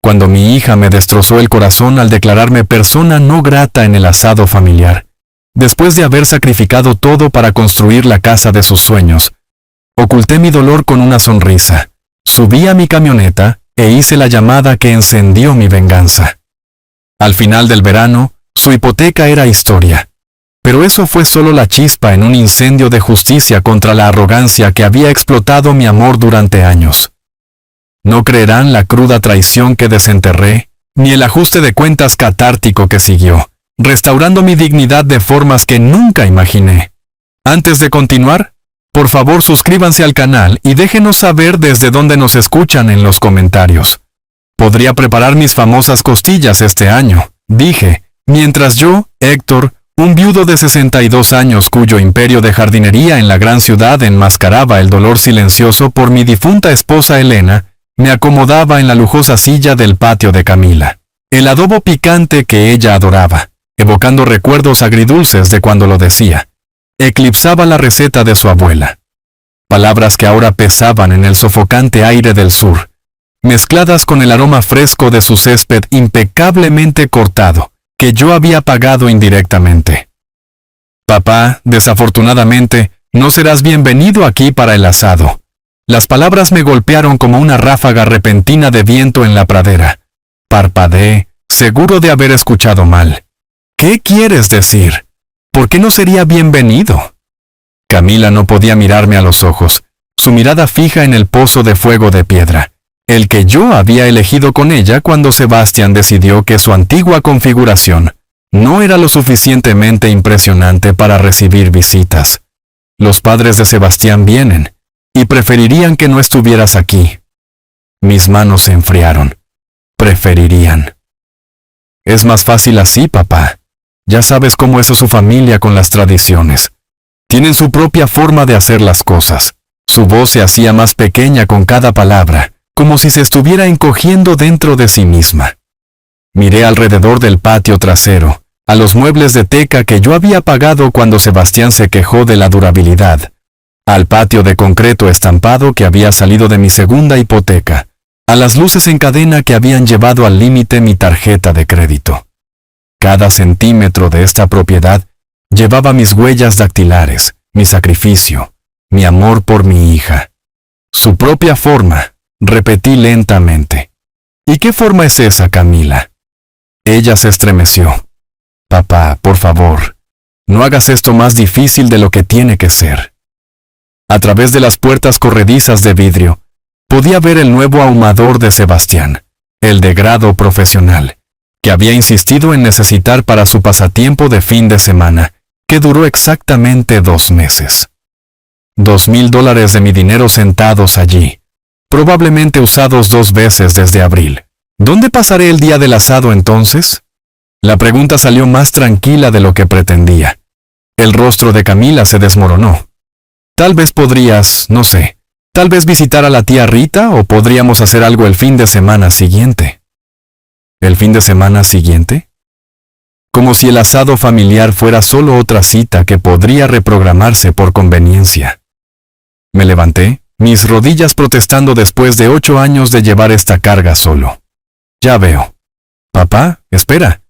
cuando mi hija me destrozó el corazón al declararme persona no grata en el asado familiar, después de haber sacrificado todo para construir la casa de sus sueños. Oculté mi dolor con una sonrisa, subí a mi camioneta e hice la llamada que encendió mi venganza. Al final del verano, su hipoteca era historia. Pero eso fue solo la chispa en un incendio de justicia contra la arrogancia que había explotado mi amor durante años. No creerán la cruda traición que desenterré, ni el ajuste de cuentas catártico que siguió, restaurando mi dignidad de formas que nunca imaginé. Antes de continuar, por favor suscríbanse al canal y déjenos saber desde dónde nos escuchan en los comentarios. Podría preparar mis famosas costillas este año, dije, mientras yo, Héctor, un viudo de 62 años cuyo imperio de jardinería en la gran ciudad enmascaraba el dolor silencioso por mi difunta esposa Elena, me acomodaba en la lujosa silla del patio de Camila. El adobo picante que ella adoraba, evocando recuerdos agridulces de cuando lo decía, eclipsaba la receta de su abuela. Palabras que ahora pesaban en el sofocante aire del sur, mezcladas con el aroma fresco de su césped impecablemente cortado, que yo había pagado indirectamente. Papá, desafortunadamente, no serás bienvenido aquí para el asado. Las palabras me golpearon como una ráfaga repentina de viento en la pradera. Parpadeé, seguro de haber escuchado mal. ¿Qué quieres decir? ¿Por qué no sería bienvenido? Camila no podía mirarme a los ojos, su mirada fija en el pozo de fuego de piedra, el que yo había elegido con ella cuando Sebastián decidió que su antigua configuración no era lo suficientemente impresionante para recibir visitas. Los padres de Sebastián vienen, y preferirían que no estuvieras aquí. Mis manos se enfriaron. Preferirían. Es más fácil así, papá. Ya sabes cómo es su familia con las tradiciones. Tienen su propia forma de hacer las cosas. Su voz se hacía más pequeña con cada palabra, como si se estuviera encogiendo dentro de sí misma. Miré alrededor del patio trasero, a los muebles de teca que yo había pagado cuando Sebastián se quejó de la durabilidad, al patio de concreto estampado que había salido de mi segunda hipoteca, a las luces en cadena que habían llevado al límite mi tarjeta de crédito. Cada centímetro de esta propiedad llevaba mis huellas dactilares, mi sacrificio, mi amor por mi hija. Su propia forma, repetí lentamente. ¿Y qué forma es esa, Camila? Ella se estremeció. Papá, por favor, no hagas esto más difícil de lo que tiene que ser. A través de las puertas corredizas de vidrio, podía ver el nuevo ahumador de Sebastián, el de grado profesional, que había insistido en necesitar para su pasatiempo de fin de semana, que duró exactamente 2 meses. $2,000 de mi dinero sentados allí, probablemente usados 2 veces desde abril. ¿Dónde pasaré el día del asado entonces? La pregunta salió más tranquila de lo que pretendía. El rostro de Camila se desmoronó. Tal vez podrías, no sé, tal vez visitar a la tía Rita o podríamos hacer algo el fin de semana siguiente. ¿El fin de semana siguiente? Como si el asado familiar fuera solo otra cita que podría reprogramarse por conveniencia. Me levanté, mis rodillas protestando después de 8 años de llevar esta carga solo. Ya veo. Papá, espera.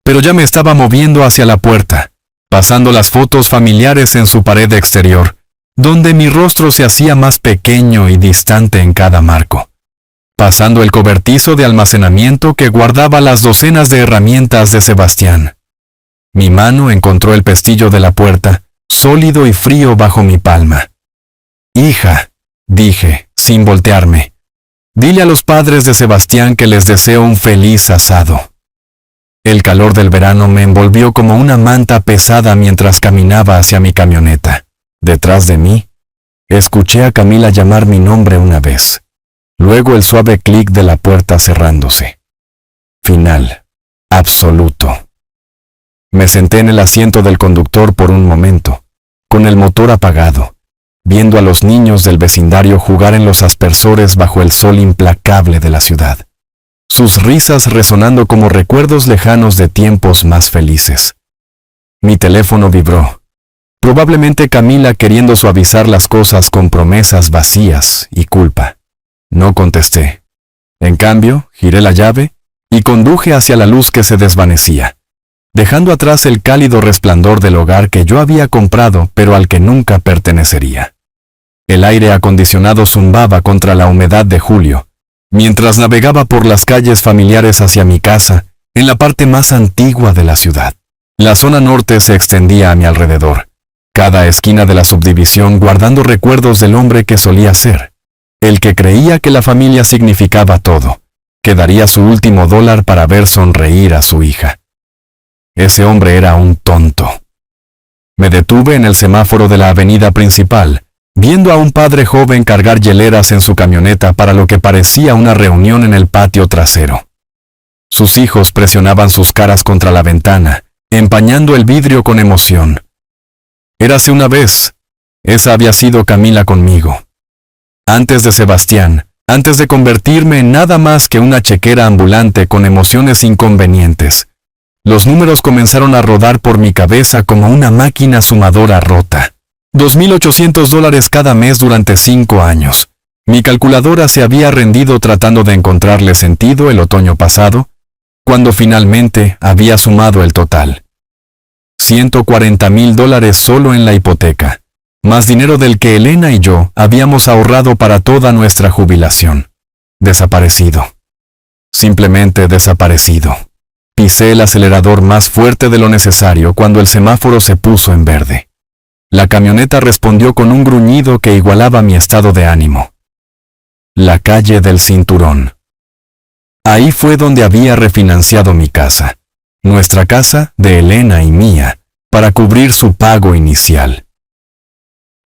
Pero ya me estaba moviendo hacia la puerta, pasando las fotos familiares en su pared exterior, donde mi rostro se hacía más pequeño y distante en cada marco. Pasando el cobertizo de almacenamiento que guardaba las docenas de herramientas de Sebastián. Mi mano encontró el pestillo de la puerta, sólido y frío bajo mi palma. Hija, dije, sin voltearme, dile a los padres de Sebastián que les deseo un feliz asado. El calor del verano me envolvió como una manta pesada mientras caminaba hacia mi camioneta. Detrás de mí, escuché a Camila llamar mi nombre una vez. Luego el suave clic de la puerta cerrándose. Final. Absoluto. Me senté en el asiento del conductor por un momento, con el motor apagado, viendo a los niños del vecindario jugar en los aspersores bajo el sol implacable de la ciudad. Sus risas resonando como recuerdos lejanos de tiempos más felices. Mi teléfono vibró. Probablemente Camila queriendo suavizar las cosas con promesas vacías y culpa. No contesté. En cambio, giré la llave y conduje hacia la luz que se desvanecía, dejando atrás el cálido resplandor del hogar que yo había comprado pero al que nunca pertenecería. El aire acondicionado zumbaba contra la humedad de julio, mientras navegaba por las calles familiares hacia mi casa, en la parte más antigua de la ciudad. La zona norte se extendía a mi alrededor, cada esquina de la subdivisión guardando recuerdos del hombre que solía ser, el que creía que la familia significaba todo, que daría su último dólar para ver sonreír a su hija. Ese hombre era un tonto. Me detuve en el semáforo de la avenida principal, viendo a un padre joven cargar hieleras en su camioneta para lo que parecía una reunión en el patio trasero. Sus hijos presionaban sus caras contra la ventana, empañando el vidrio con emoción. Érase una vez. Esa había sido Camila conmigo. Antes de Sebastián, antes de convertirme en nada más que una chequera ambulante con emociones inconvenientes, los números comenzaron a rodar por mi cabeza como una máquina sumadora rota. $2,800 cada mes durante 5 años. Mi calculadora se había rendido tratando de encontrarle sentido el otoño pasado, cuando finalmente había sumado el total. $140,000 solo en la hipoteca, más dinero del que Elena y yo habíamos ahorrado para toda nuestra jubilación. Desaparecido. Simplemente desaparecido. Pisé el acelerador más fuerte de lo necesario cuando el semáforo se puso en verde. La camioneta respondió con un gruñido que igualaba mi estado de ánimo. La calle del Cinturón. Ahí fue donde había refinanciado mi casa, nuestra casa de Elena y mía, para cubrir su pago inicial.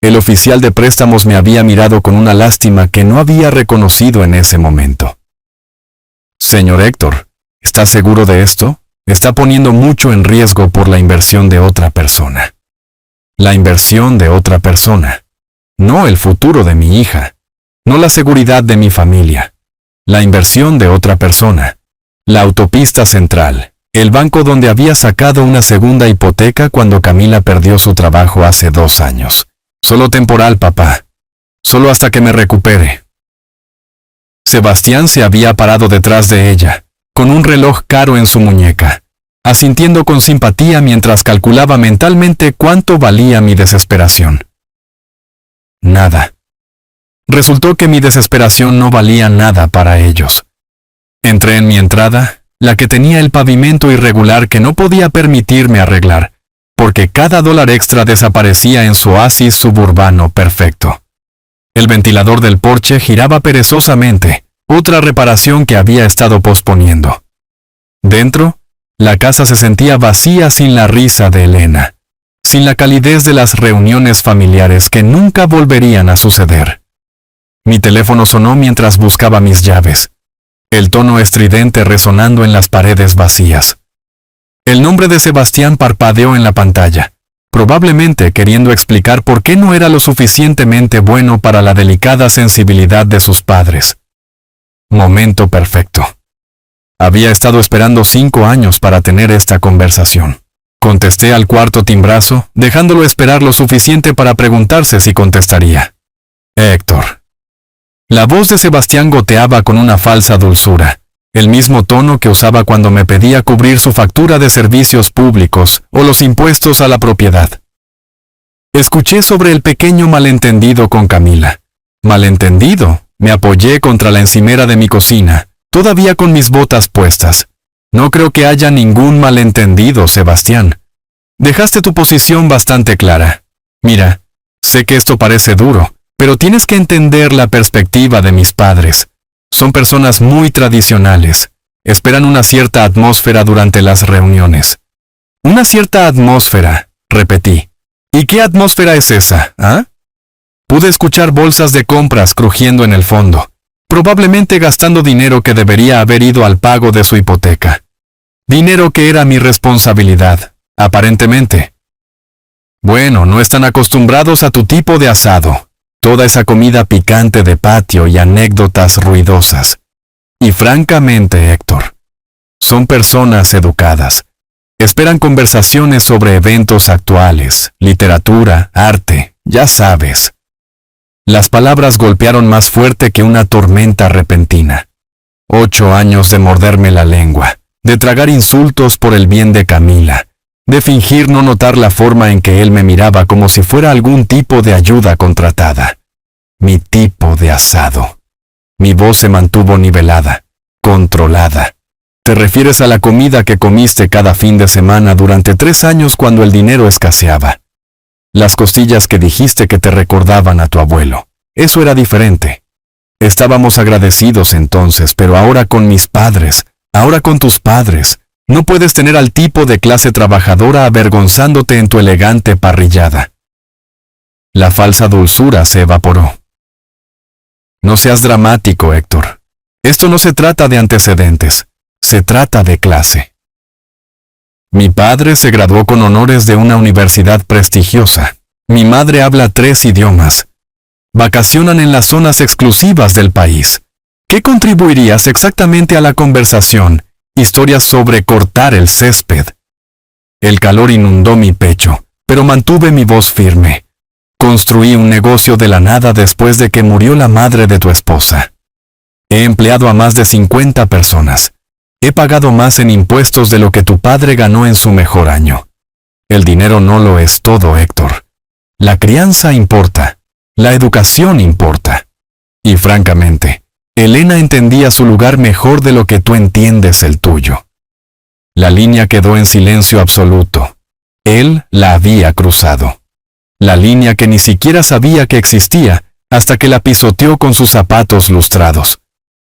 El oficial de préstamos me había mirado con una lástima que no había reconocido en ese momento. Señor Héctor, ¿está seguro de esto? Está poniendo mucho en riesgo por la inversión de otra persona. La inversión de otra persona. No el futuro de mi hija. No la seguridad de mi familia. La inversión de otra persona. La autopista central. El banco donde había sacado una segunda hipoteca cuando Camila perdió su trabajo hace 2 años. Solo temporal, papá. Solo hasta que me recupere. Sebastián se había parado detrás de ella, con un reloj caro en su muñeca, asintiendo con simpatía mientras calculaba mentalmente cuánto valía mi desesperación. Nada. Resultó que mi desesperación no valía nada para ellos. Entré en mi entrada, la que tenía el pavimento irregular que no podía permitirme arreglar, porque cada dólar extra desaparecía en su oasis suburbano perfecto. El ventilador del porche giraba perezosamente, otra reparación que había estado posponiendo. Dentro, la casa se sentía vacía sin la risa de Elena, sin la calidez de las reuniones familiares que nunca volverían a suceder. Mi teléfono sonó mientras buscaba mis llaves, el tono estridente resonando en las paredes vacías. El nombre de Sebastián parpadeó en la pantalla, probablemente queriendo explicar por qué no era lo suficientemente bueno para la delicada sensibilidad de sus padres. Momento perfecto. Había estado esperando 5 años para tener esta conversación. Contesté al cuarto timbrazo, dejándolo esperar lo suficiente para preguntarse si contestaría. Héctor. La voz de Sebastián goteaba con una falsa dulzura, el mismo tono que usaba cuando me pedía cubrir su factura de servicios públicos o los impuestos a la propiedad. Escuché sobre el pequeño malentendido con Camila. Malentendido. Me apoyé contra la encimera de mi cocina, todavía con mis botas puestas. No creo que haya ningún malentendido, Sebastián. Dejaste tu posición bastante clara. Mira, sé que esto parece duro, pero tienes que entender la perspectiva de mis padres. Son personas muy tradicionales. Esperan una cierta atmósfera durante las reuniones. Una cierta atmósfera, repetí. ¿Y qué atmósfera es esa, ah? Pude escuchar bolsas de compras crujiendo en el fondo, probablemente gastando dinero que debería haber ido al pago de su hipoteca. Dinero que era mi responsabilidad, aparentemente. Bueno, no están acostumbrados a tu tipo de asado, toda esa comida picante de patio y anécdotas ruidosas. Y francamente, Héctor, son personas educadas. Esperan conversaciones sobre eventos actuales, literatura, arte, ya sabes. Las palabras golpearon más fuerte que una tormenta repentina. 8 años de morderme la lengua, de tragar insultos por el bien de Camila, de fingir no notar la forma en que él me miraba como si fuera algún tipo de ayuda contratada. Mi tipo de asado. Mi voz se mantuvo nivelada, controlada. ¿Te refieres a la comida que comiste cada fin de semana durante 3 años cuando el dinero escaseaba? Las costillas que dijiste que te recordaban a tu abuelo. Eso era diferente. Estábamos agradecidos entonces, pero ahora con mis padres, ahora con tus padres, no puedes tener al tipo de clase trabajadora avergonzándote en tu elegante parrillada. La falsa dulzura se evaporó. No seas dramático, Héctor. Esto no se trata de antecedentes, se trata de clase. Mi padre se graduó con honores de una universidad prestigiosa. Mi madre habla 3 idiomas. Vacacionan en las zonas exclusivas del país. ¿Qué contribuirías exactamente a la conversación? Historias sobre cortar el césped. El calor inundó mi pecho, pero mantuve mi voz firme. Construí un negocio de la nada después de que murió la madre de tu esposa. He empleado a más de 50 personas. He pagado más en impuestos de lo que tu padre ganó en su mejor año. El dinero no lo es todo, Héctor. La crianza importa. La educación importa. Y francamente, Elena entendía su lugar mejor de lo que tú entiendes el tuyo. La línea quedó en silencio absoluto. Él la había cruzado. La línea que ni siquiera sabía que existía hasta que la pisoteó con sus zapatos lustrados.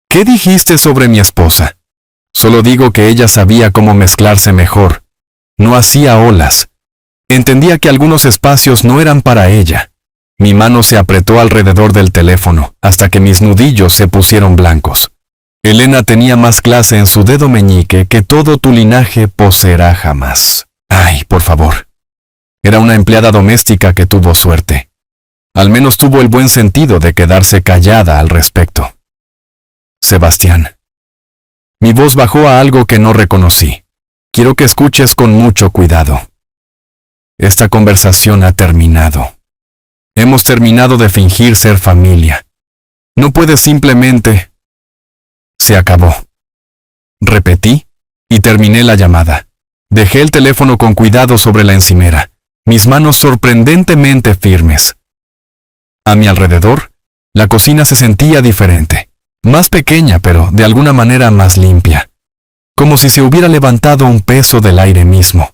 ¿Qué dijiste sobre mi esposa? Solo digo que ella sabía cómo mezclarse mejor. No hacía olas. Entendía que algunos espacios no eran para ella. Mi mano se apretó alrededor del teléfono, hasta que mis nudillos se pusieron blancos. Elena tenía más clase en su dedo meñique que todo tu linaje poseerá jamás. Ay, por favor. Era una empleada doméstica que tuvo suerte. Al menos tuvo el buen sentido de quedarse callada al respecto. Sebastián. Mi voz bajó a algo que no reconocí. Quiero que escuches con mucho cuidado. Esta conversación ha terminado. Hemos terminado de fingir ser familia. No puedes simplemente... Se acabó. Repetí y terminé la llamada. Dejé el teléfono con cuidado sobre la encimera, mis manos sorprendentemente firmes. A mi alrededor, la cocina se sentía diferente, más pequeña pero de alguna manera más limpia, como si se hubiera levantado un peso del aire mismo.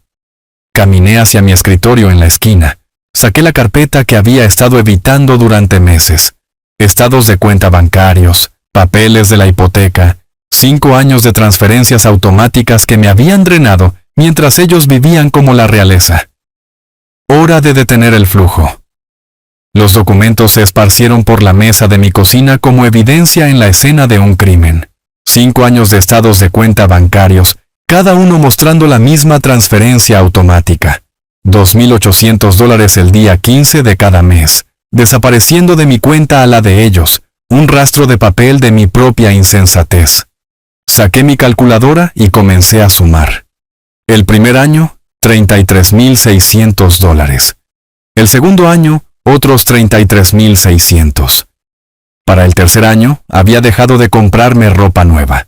Caminé hacia mi escritorio en la esquina. Saqué la carpeta que había estado evitando durante meses. Estados de cuenta bancarios, papeles de la hipoteca, 5 años de transferencias automáticas que me habían drenado mientras ellos vivían como la realeza. Hora de detener el flujo. Los documentos se esparcieron por la mesa de mi cocina como evidencia en la escena de un crimen. 5 años de estados de cuenta bancarios, cada uno mostrando la misma transferencia automática. $2,800 el día 15 de cada mes, desapareciendo de mi cuenta a la de ellos, un rastro de papel de mi propia insensatez. Saqué mi calculadora y comencé a sumar. El primer año, $33,600. El segundo año, otros $33,600. Para el tercer año, había dejado de comprarme ropa nueva.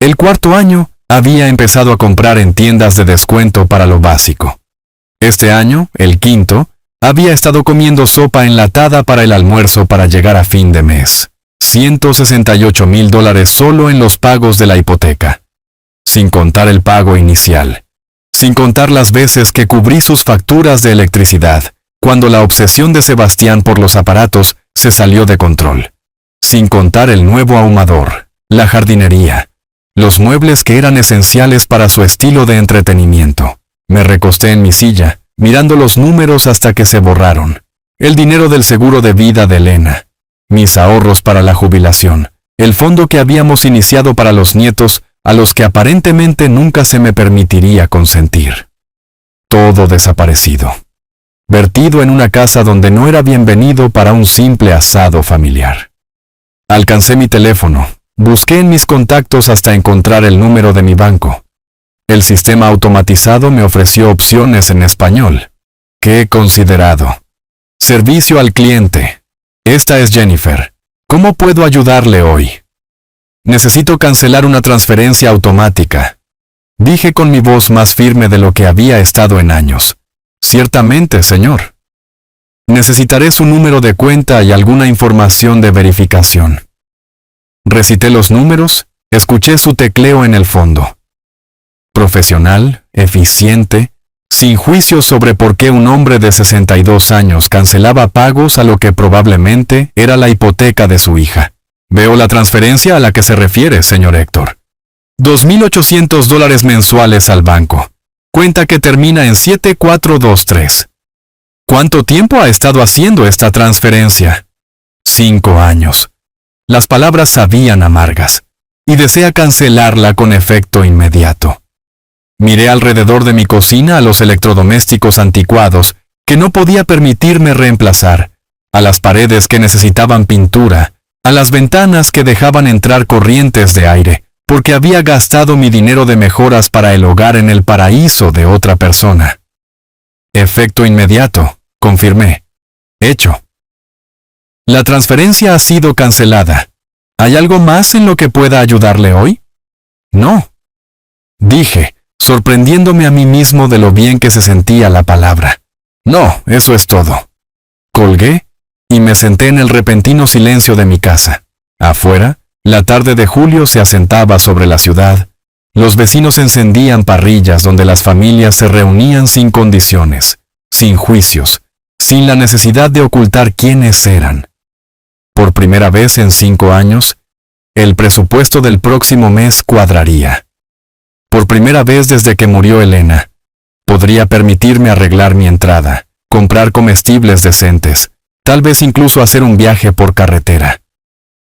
El cuarto año, había empezado a comprar en tiendas de descuento para lo básico. Este año, el quinto, había estado comiendo sopa enlatada para el almuerzo para llegar a fin de mes. $168,000 solo en los pagos de la hipoteca. Sin contar el pago inicial. Sin contar las veces que cubrí sus facturas de electricidad, cuando la obsesión de Sebastián por los aparatos se salió de control. Sin contar el nuevo ahumador, la jardinería, los muebles que eran esenciales para su estilo de entretenimiento. Me recosté en mi silla, mirando los números hasta que se borraron. El dinero del seguro de vida de Elena, mis ahorros para la jubilación, el fondo que habíamos iniciado para los nietos a los que aparentemente nunca se me permitiría consentir. Todo desaparecido. Vertido en una casa donde no era bienvenido para un simple asado familiar. Alcancé mi teléfono, busqué en mis contactos hasta encontrar el número de mi banco. El sistema automatizado me ofreció opciones en español. ¡Qué considerado! Servicio al cliente. Esta es Jennifer. ¿Cómo puedo ayudarle hoy? Necesito cancelar una transferencia automática. Dije con mi voz más firme de lo que había estado en años. Ciertamente, señor. Necesitaré su número de cuenta y alguna información de verificación. Recité los números, escuché su tecleo en el fondo. Profesional, eficiente, sin juicio sobre por qué un hombre de 62 años cancelaba pagos a lo que probablemente era la hipoteca de su hija. Veo la transferencia a la que se refiere, señor Héctor. $2,800 mensuales al banco. Cuenta que termina en 7423. ¿Cuánto tiempo ha estado haciendo esta transferencia? 5 años. Las palabras sabían amargas, y desea cancelarla con efecto inmediato. Miré alrededor de mi cocina a los electrodomésticos anticuados que no podía permitirme reemplazar, a las paredes que necesitaban pintura, a las ventanas que dejaban entrar corrientes de aire, porque había gastado mi dinero de mejoras para el hogar en el paraíso de otra persona. Efecto inmediato, confirmé. Hecho. La transferencia ha sido cancelada. ¿Hay algo más en lo que pueda ayudarle hoy? No. Dije, sorprendiéndome a mí mismo de lo bien que se sentía la palabra. No, eso es todo. Colgué y me senté en el repentino silencio de mi casa. Afuera, la tarde de julio se asentaba sobre la ciudad. Los vecinos encendían parrillas donde las familias se reunían sin condiciones, sin juicios, sin la necesidad de ocultar quiénes eran. Por primera vez en 5 años, el presupuesto del próximo mes cuadraría. Por primera vez desde que murió Elena, podría permitirme arreglar mi entrada, comprar comestibles decentes, tal vez incluso hacer un viaje por carretera.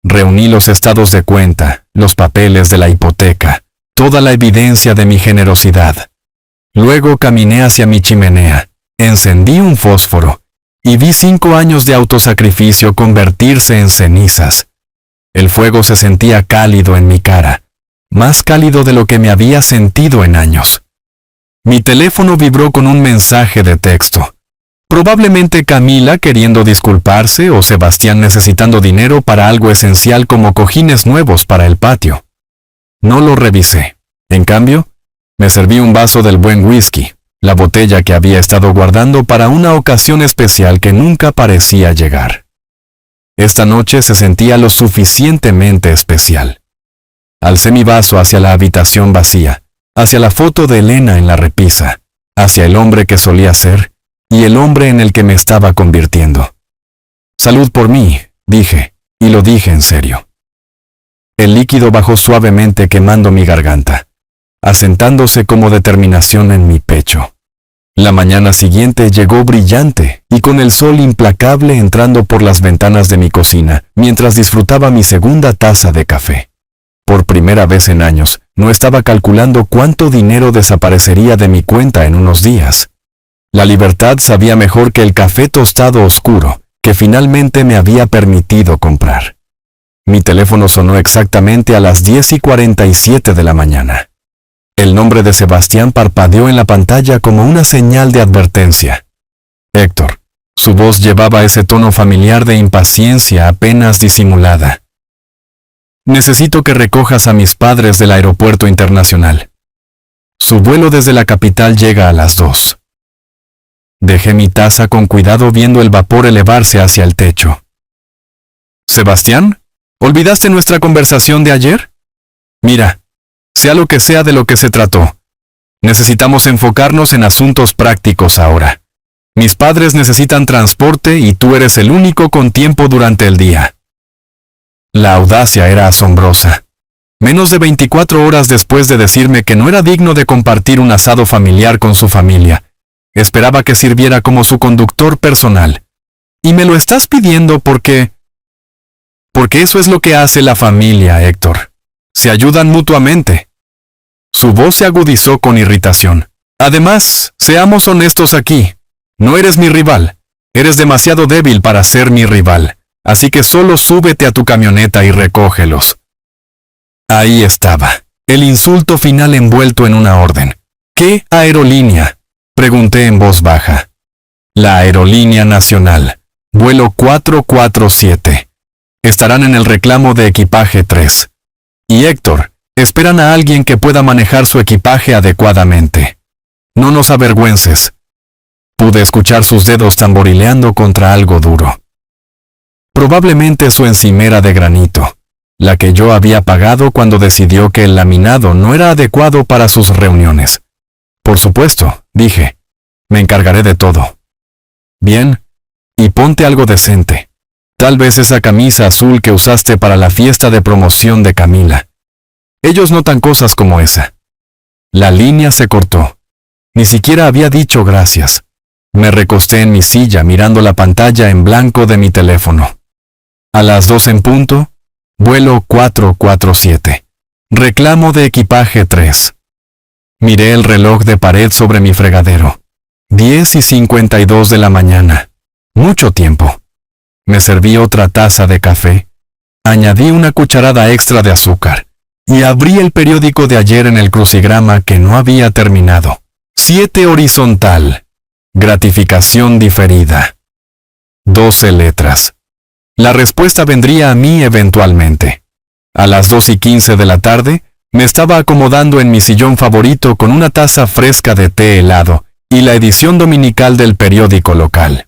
Reuní los estados de cuenta, los papeles de la hipoteca, toda la evidencia de mi generosidad. Luego caminé hacia mi chimenea, encendí un fósforo y vi 5 años de autosacrificio convertirse en cenizas. El fuego se sentía cálido en mi cara, más cálido de lo que me había sentido en años. Mi teléfono vibró con un mensaje de texto. Probablemente Camila queriendo disculparse o Sebastián necesitando dinero para algo esencial como cojines nuevos para el patio. No lo revisé. En cambio, me serví un vaso del buen whisky, la botella que había estado guardando para una ocasión especial que nunca parecía llegar. Esta noche se sentía lo suficientemente especial. Alcé mi vaso hacia la habitación vacía, hacia la foto de Elena en la repisa, hacia el hombre que solía ser y el hombre en el que me estaba convirtiendo. Salud por mí, dije, y lo dije en serio. El líquido bajó suavemente quemando mi garganta, asentándose como determinación en mi pecho. La mañana siguiente llegó brillante y con el sol implacable entrando por las ventanas de mi cocina mientras disfrutaba mi segunda taza de café. Por primera vez en años, no estaba calculando cuánto dinero desaparecería de mi cuenta en unos días. La libertad sabía mejor que el café tostado oscuro que finalmente me había permitido comprar. Mi teléfono sonó exactamente a las 10:47 de la mañana. El nombre de Sebastián parpadeó en la pantalla como una señal de advertencia. Héctor. Su voz llevaba ese tono familiar de impaciencia apenas disimulada. Necesito que recojas a mis padres del aeropuerto internacional. Su vuelo desde la capital llega a las 2. Dejé mi taza con cuidado viendo el vapor elevarse hacia el techo. ¿Sebastián? ¿Olvidaste nuestra conversación de ayer? Mira, sea lo que sea de lo que se trató. Necesitamos enfocarnos en asuntos prácticos ahora. Mis padres necesitan transporte y tú eres el único con tiempo durante el día. La audacia era asombrosa. Menos de 24 horas después de decirme que no era digno de compartir un asado familiar con su familia, esperaba que sirviera como su conductor personal. Y me lo estás pidiendo porque eso es lo que hace la familia, Héctor. Se ayudan mutuamente. Su voz se agudizó con irritación. Además, seamos honestos aquí. No eres mi rival. Eres demasiado débil para ser mi rival. Así que solo súbete a tu camioneta y recógelos. Ahí estaba, el insulto final envuelto en una orden. ¿Qué aerolínea? Pregunté en voz baja. La Aerolínea Nacional, vuelo 447. Estarán en el reclamo de equipaje 3. y Héctor esperan a alguien que pueda manejar su equipaje adecuadamente. No nos avergüences. Pude escuchar sus dedos tamborileando contra algo duro. Probablemente su encimera de granito, la que yo había pagado cuando decidió que el laminado no era adecuado para sus reuniones. Por supuesto, dije, me encargaré de todo. Bien, y ponte algo decente. Tal vez esa camisa azul que usaste para la fiesta de promoción de Camila. Ellos notan cosas como esa. La línea se cortó. Ni siquiera había dicho gracias. Me recosté en mi silla mirando la pantalla en blanco de mi teléfono. A las 2 en punto, vuelo 447. Reclamo de equipaje 3. Miré el reloj de pared sobre mi fregadero. 10:52 de la mañana. Mucho tiempo. Me serví otra taza de café. Añadí una cucharada extra de azúcar. Y abrí el periódico de ayer en el crucigrama que no había terminado. 7 horizontal. Gratificación diferida. 12 letras. La respuesta vendría a mí eventualmente. A las 2:15 de la tarde, me estaba acomodando en mi sillón favorito con una taza fresca de té helado y la edición dominical del periódico local.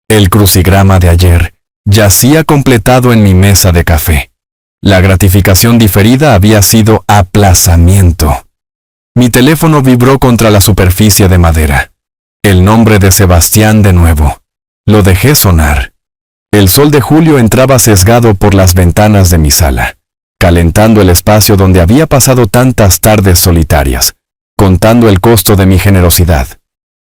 El crucigrama de ayer yacía completado en mi mesa de café. La gratificación diferida había sido aplazamiento. Mi teléfono vibró contra la superficie de madera. El nombre de Sebastián de nuevo. Lo dejé sonar. El sol de julio entraba sesgado por las ventanas de mi sala, calentando el espacio donde había pasado tantas tardes solitarias, contando el costo de mi generosidad.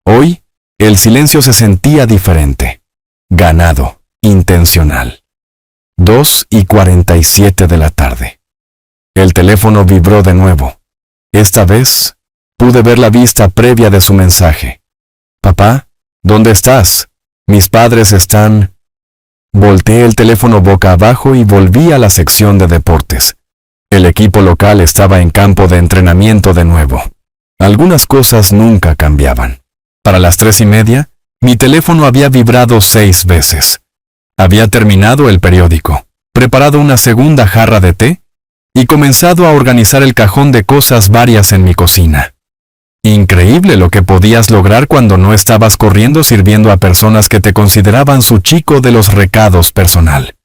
Hoy, el silencio se sentía diferente. Ganado, intencional. 2:47 de la tarde. El teléfono vibró de nuevo. Esta vez, pude ver la vista previa de su mensaje. Papá, ¿dónde estás? Mis padres están... Volteé el teléfono boca abajo y volví a la sección de deportes. El equipo local estaba en campo de entrenamiento de nuevo. Algunas cosas nunca cambiaban. Para las 3:30, mi teléfono había vibrado 6 veces. Había terminado el periódico, preparado una segunda jarra de té y comenzado a organizar el cajón de cosas varias en mi cocina. Increíble lo que podías lograr cuando no estabas corriendo sirviendo a personas que te consideraban su chico de los recados personal.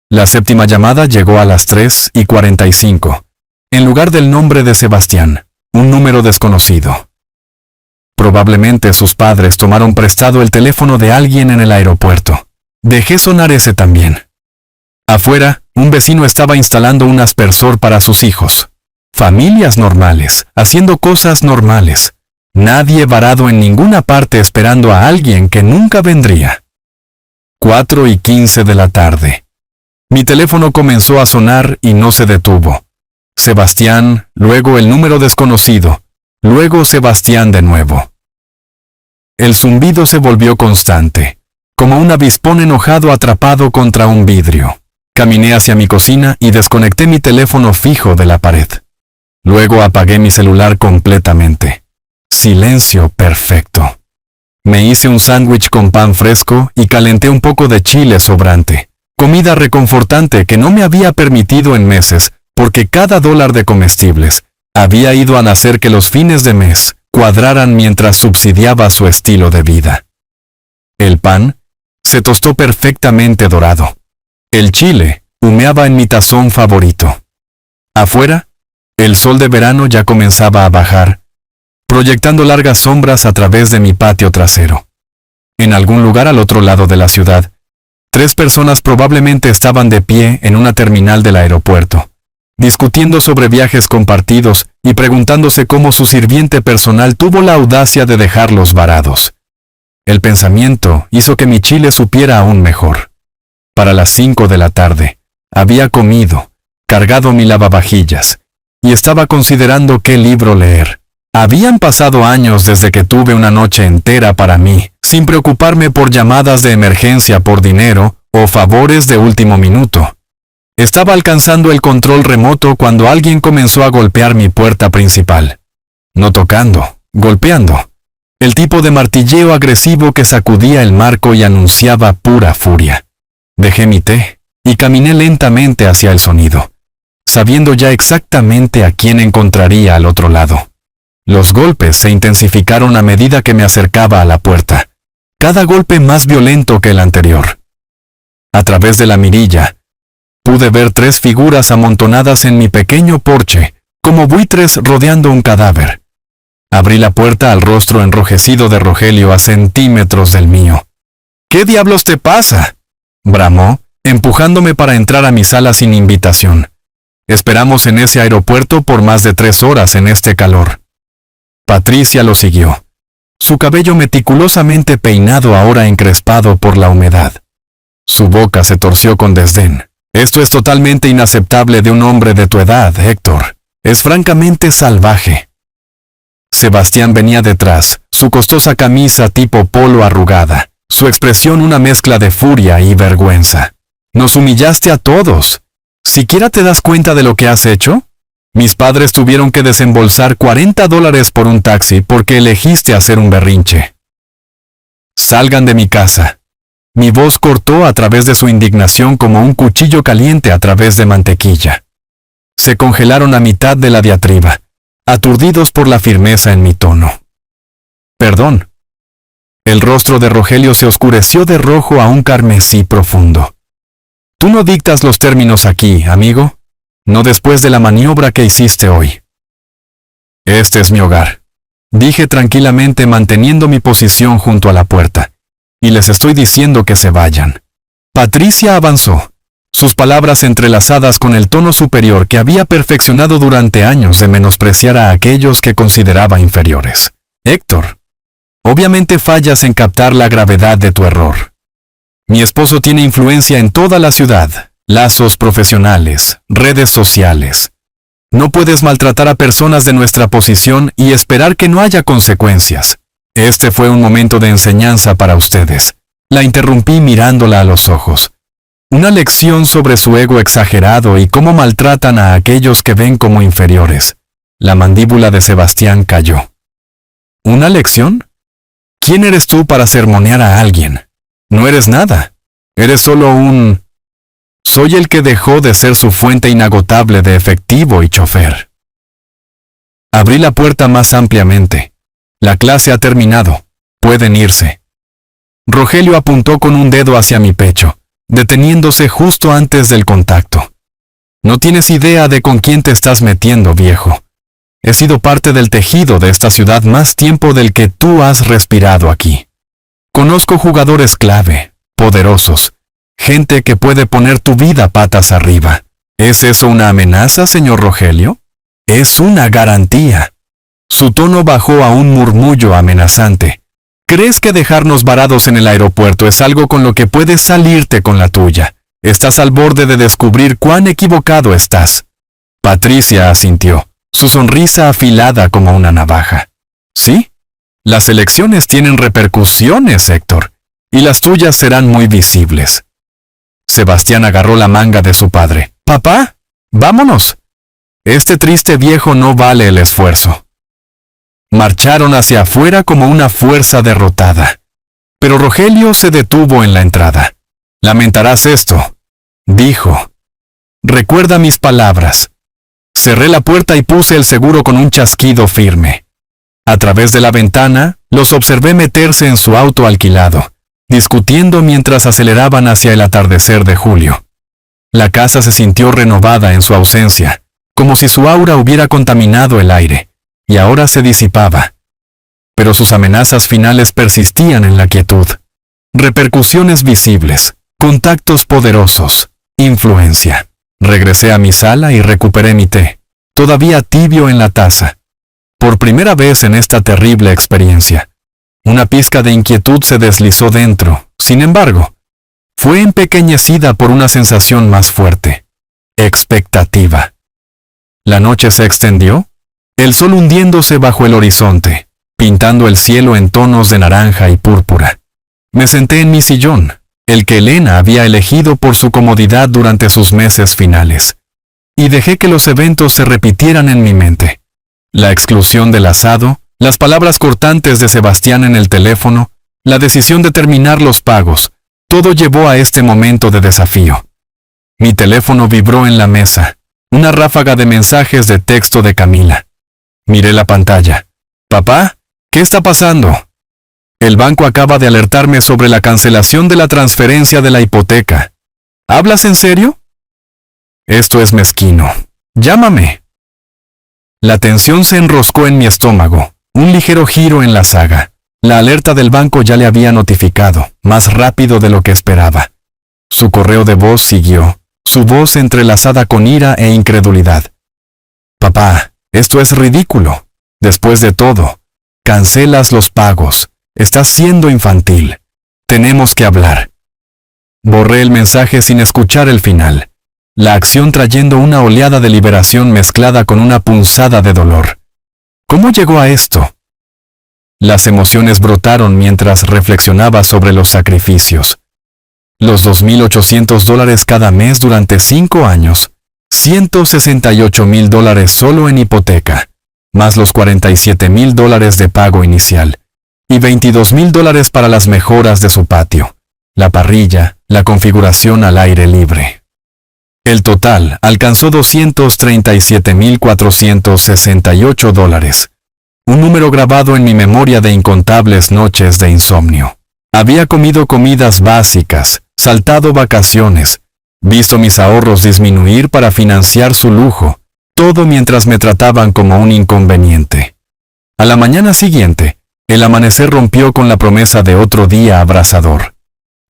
La séptima llamada llegó a las 3:45, en lugar del nombre de Sebastián, un número desconocido. Probablemente sus padres tomaron prestado el teléfono de alguien en el aeropuerto. Dejé sonar ese también. Afuera, un vecino estaba instalando un aspersor para sus hijos. Familias normales, haciendo cosas normales. Nadie varado en ninguna parte esperando a alguien que nunca vendría. 4:15 de la tarde. Mi teléfono comenzó a sonar y no se detuvo. Sebastián, luego el número desconocido, luego Sebastián de nuevo. El zumbido se volvió constante, como un avispón enojado atrapado contra un vidrio. Caminé hacia mi cocina y desconecté mi teléfono fijo de la pared. Luego apagué mi celular completamente. Silencio perfecto. Me hice un sándwich con pan fresco y calenté un poco de chile sobrante. Comida reconfortante que no me había permitido en meses, porque cada $1 de comestibles había ido a hacer que los fines de mes cuadraran mientras subsidiaba su estilo de vida. El pan se tostó perfectamente dorado. El chile humeaba en mi tazón favorito. Afuera, el sol de verano ya comenzaba a bajar, proyectando largas sombras a través de mi patio trasero. En algún lugar al otro lado de la ciudad, 3 personas probablemente estaban de pie en una terminal del aeropuerto, discutiendo sobre viajes compartidos y preguntándose cómo su sirviente personal tuvo la audacia de dejarlos varados. El pensamiento hizo que mi chile supiera aún mejor. Para las 5 de la tarde, había comido, cargado mi lavavajillas, y estaba considerando qué libro leer. Habían pasado años desde que tuve una noche entera para mí, sin preocuparme por llamadas de emergencia por dinero o favores de último minuto. Estaba alcanzando el control remoto cuando alguien comenzó a golpear mi puerta principal. No tocando, golpeando. El tipo de martilleo agresivo que sacudía el marco y anunciaba pura furia. Dejé mi té y caminé lentamente hacia el sonido. sabiendo ya exactamente a quién encontraría al otro lado. Los golpes se intensificaron a medida que me acercaba a la puerta, cada golpe más violento que el anterior. A través de la mirilla, pude ver 3 figuras amontonadas en mi pequeño porche, como buitres rodeando un cadáver. Abrí la puerta al rostro enrojecido de Rogelio a centímetros del mío. «¿Qué diablos te pasa?», bramó, empujándome para entrar a mi sala sin invitación. Esperamos en ese aeropuerto por más de 3 horas en este calor. Patricia lo siguió, su cabello meticulosamente peinado ahora encrespado por la humedad. Su boca se torció con desdén. «Esto es totalmente inaceptable de un hombre de tu edad, Héctor. Es francamente salvaje». Sebastián venía detrás, su costosa camisa tipo polo arrugada, su expresión una mezcla de furia y vergüenza. «Nos humillaste a todos. ¿Siquiera te das cuenta de lo que has hecho? Mis padres tuvieron que desembolsar $40 por un taxi porque elegiste hacer un berrinche. Salgan de mi casa». Mi voz cortó a través de su indignación como un cuchillo caliente a través de mantequilla. Se congelaron a mitad de la diatriba, aturdidos por la firmeza en mi tono. «Perdón». El rostro de Rogelio se oscureció de rojo a un carmesí profundo. «Tú no dictas los términos aquí, amigo. No después de la maniobra que hiciste hoy». «Este es mi hogar», dije tranquilamente manteniendo mi posición junto a la puerta. «Y les estoy diciendo que se vayan». Patricia avanzó, sus palabras entrelazadas con el tono superior que había perfeccionado durante años de menospreciar a aquellos que consideraba inferiores. «Héctor, obviamente fallas en captar la gravedad de tu error. Mi esposo tiene influencia en toda la ciudad, lazos profesionales, redes sociales. No puedes maltratar a personas de nuestra posición y esperar que no haya consecuencias. Este fue un momento de enseñanza para ustedes». La interrumpí mirándola a los ojos. Una lección sobre su ego exagerado y cómo maltratan a aquellos que ven como inferiores. La mandíbula de Sebastián cayó. ¿Una lección? ¿Quién eres tú para sermonear a alguien? No eres nada. Eres solo un... Soy el que dejó de ser su fuente inagotable de efectivo y chofer. Abrí la puerta más ampliamente. La clase ha terminado. Pueden irse. Rogelio apuntó con un dedo hacia mi pecho, deteniéndose justo antes del contacto. «No tienes idea de con quién te estás metiendo, viejo. He sido parte del tejido de esta ciudad más tiempo del que tú has respirado aquí. Conozco jugadores clave, poderosos, gente que puede poner tu vida patas arriba. ¿Es eso una amenaza, señor Rogelio? Es una garantía». Su tono bajó a un murmullo amenazante. «¿Crees que dejarnos varados en el aeropuerto es algo con lo que puedes salirte con la tuya? Estás al borde de descubrir cuán equivocado estás». Patricia asintió, su sonrisa afilada como una navaja. «Sí, las elecciones tienen repercusiones, Héctor, y las tuyas serán muy visibles». Sebastián agarró la manga de su padre. «Papá, vámonos. Este triste viejo no vale el esfuerzo». Marcharon hacia afuera como una fuerza derrotada. Pero Rogelio se detuvo en la entrada. «Lamentarás esto», dijo. «Recuerda mis palabras». Cerré la puerta y puse el seguro con un chasquido firme. A través de la ventana, los observé meterse en su auto alquilado, discutiendo mientras aceleraban hacia el atardecer de julio. La casa se sintió renovada en su ausencia, como si su aura hubiera contaminado el aire, y ahora se disipaba. Pero sus amenazas finales persistían en la quietud. Repercusiones visibles, contactos poderosos, influencia. Regresé a mi sala y recuperé mi té, todavía tibio en la taza. Por primera vez en esta terrible experiencia, una pizca de inquietud se deslizó dentro. Sin embargo, fue empequeñecida por una sensación más fuerte: expectativa. La noche se extendió, el sol hundiéndose bajo el horizonte, pintando el cielo en tonos de naranja y púrpura. Me senté en mi sillón, el que Elena había elegido por su comodidad durante sus meses finales, y dejé que los eventos se repitieran en mi mente. La exclusión del asado, las palabras cortantes de Sebastián en el teléfono, la decisión de terminar los pagos, todo llevó a este momento de desafío. Mi teléfono vibró en la mesa. Una ráfaga de mensajes de texto de Camila. Miré la pantalla. «Papá, ¿qué está pasando?» «El banco acaba de alertarme sobre la cancelación de la transferencia de la hipoteca». «¿Hablas en serio?» «Esto es mezquino. Llámame». La tensión se enroscó en mi estómago. Un ligero giro en la saga. La alerta del banco ya le había notificado, más rápido de lo que esperaba. Su correo de voz siguió, su voz entrelazada con ira e incredulidad. «Papá, esto es ridículo. Después de todo, cancelas los pagos. Estás siendo infantil. Tenemos que hablar». Borré el mensaje sin escuchar el final. La acción trayendo una oleada de liberación mezclada con una punzada de dolor. ¿Cómo llegó a esto? Las emociones brotaron mientras reflexionaba sobre los sacrificios. Los $2,800 cada mes durante 5 años, $168,000 solo en hipoteca, más los $47,000 de pago inicial, y $22,000 para las mejoras de su patio, la parrilla, la configuración al aire libre. El total alcanzó $237,468, un número grabado en mi memoria de incontables noches de insomnio. Había comido comidas básicas, saltado vacaciones, visto mis ahorros disminuir para financiar su lujo, todo mientras me trataban como un inconveniente. A la mañana siguiente, el amanecer rompió con la promesa de otro día abrasador.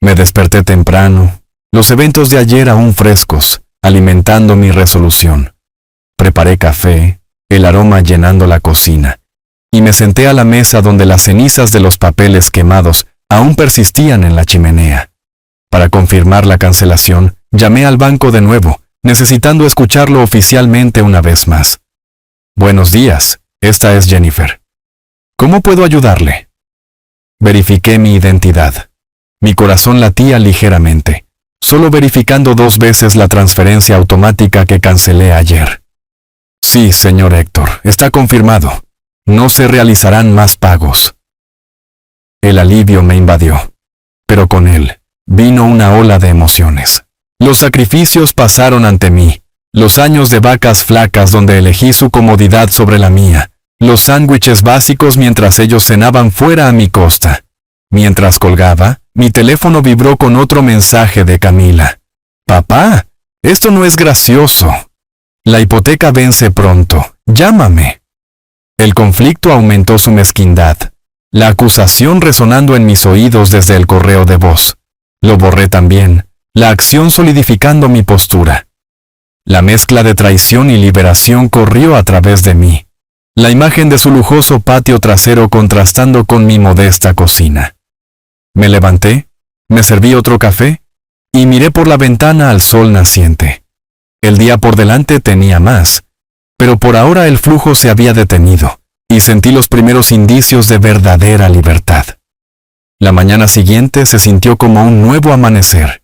Me desperté temprano, los eventos de ayer aún frescos, alimentando mi resolución. Preparé café, el aroma llenando la cocina, y me senté a la mesa donde las cenizas de los papeles quemados aún persistían en la chimenea. Para confirmar la cancelación, llamé al banco de nuevo, necesitando escucharlo oficialmente una vez más. «Buenos días, esta es Jennifer. ¿Cómo puedo ayudarle?» Verifiqué mi identidad. Mi corazón latía ligeramente, solo verificando 2 veces la transferencia automática que cancelé ayer. «Sí, señor Héctor, está confirmado. No se realizarán más pagos». El alivio me invadió, pero con él vino una ola de emociones. Los sacrificios pasaron ante mí, los años de vacas flacas donde elegí su comodidad sobre la mía, los sándwiches básicos mientras ellos cenaban fuera a mi costa. Mientras colgaba, mi teléfono vibró con otro mensaje de Camila. «Papá, esto no es gracioso. La hipoteca vence pronto. Llámame». El conflicto aumentó su mezquindad. La acusación resonando en mis oídos desde el correo de voz. Lo borré también, la acción solidificando mi postura. La mezcla de traición y liberación corrió a través de mí. La imagen de su lujoso patio trasero contrastando con mi modesta cocina. Me levanté, me serví otro café, y miré por la ventana al sol naciente. El día por delante tenía más, pero por ahora el flujo se había detenido. Y sentí los primeros indicios de verdadera libertad. La mañana siguiente se sintió como un nuevo amanecer,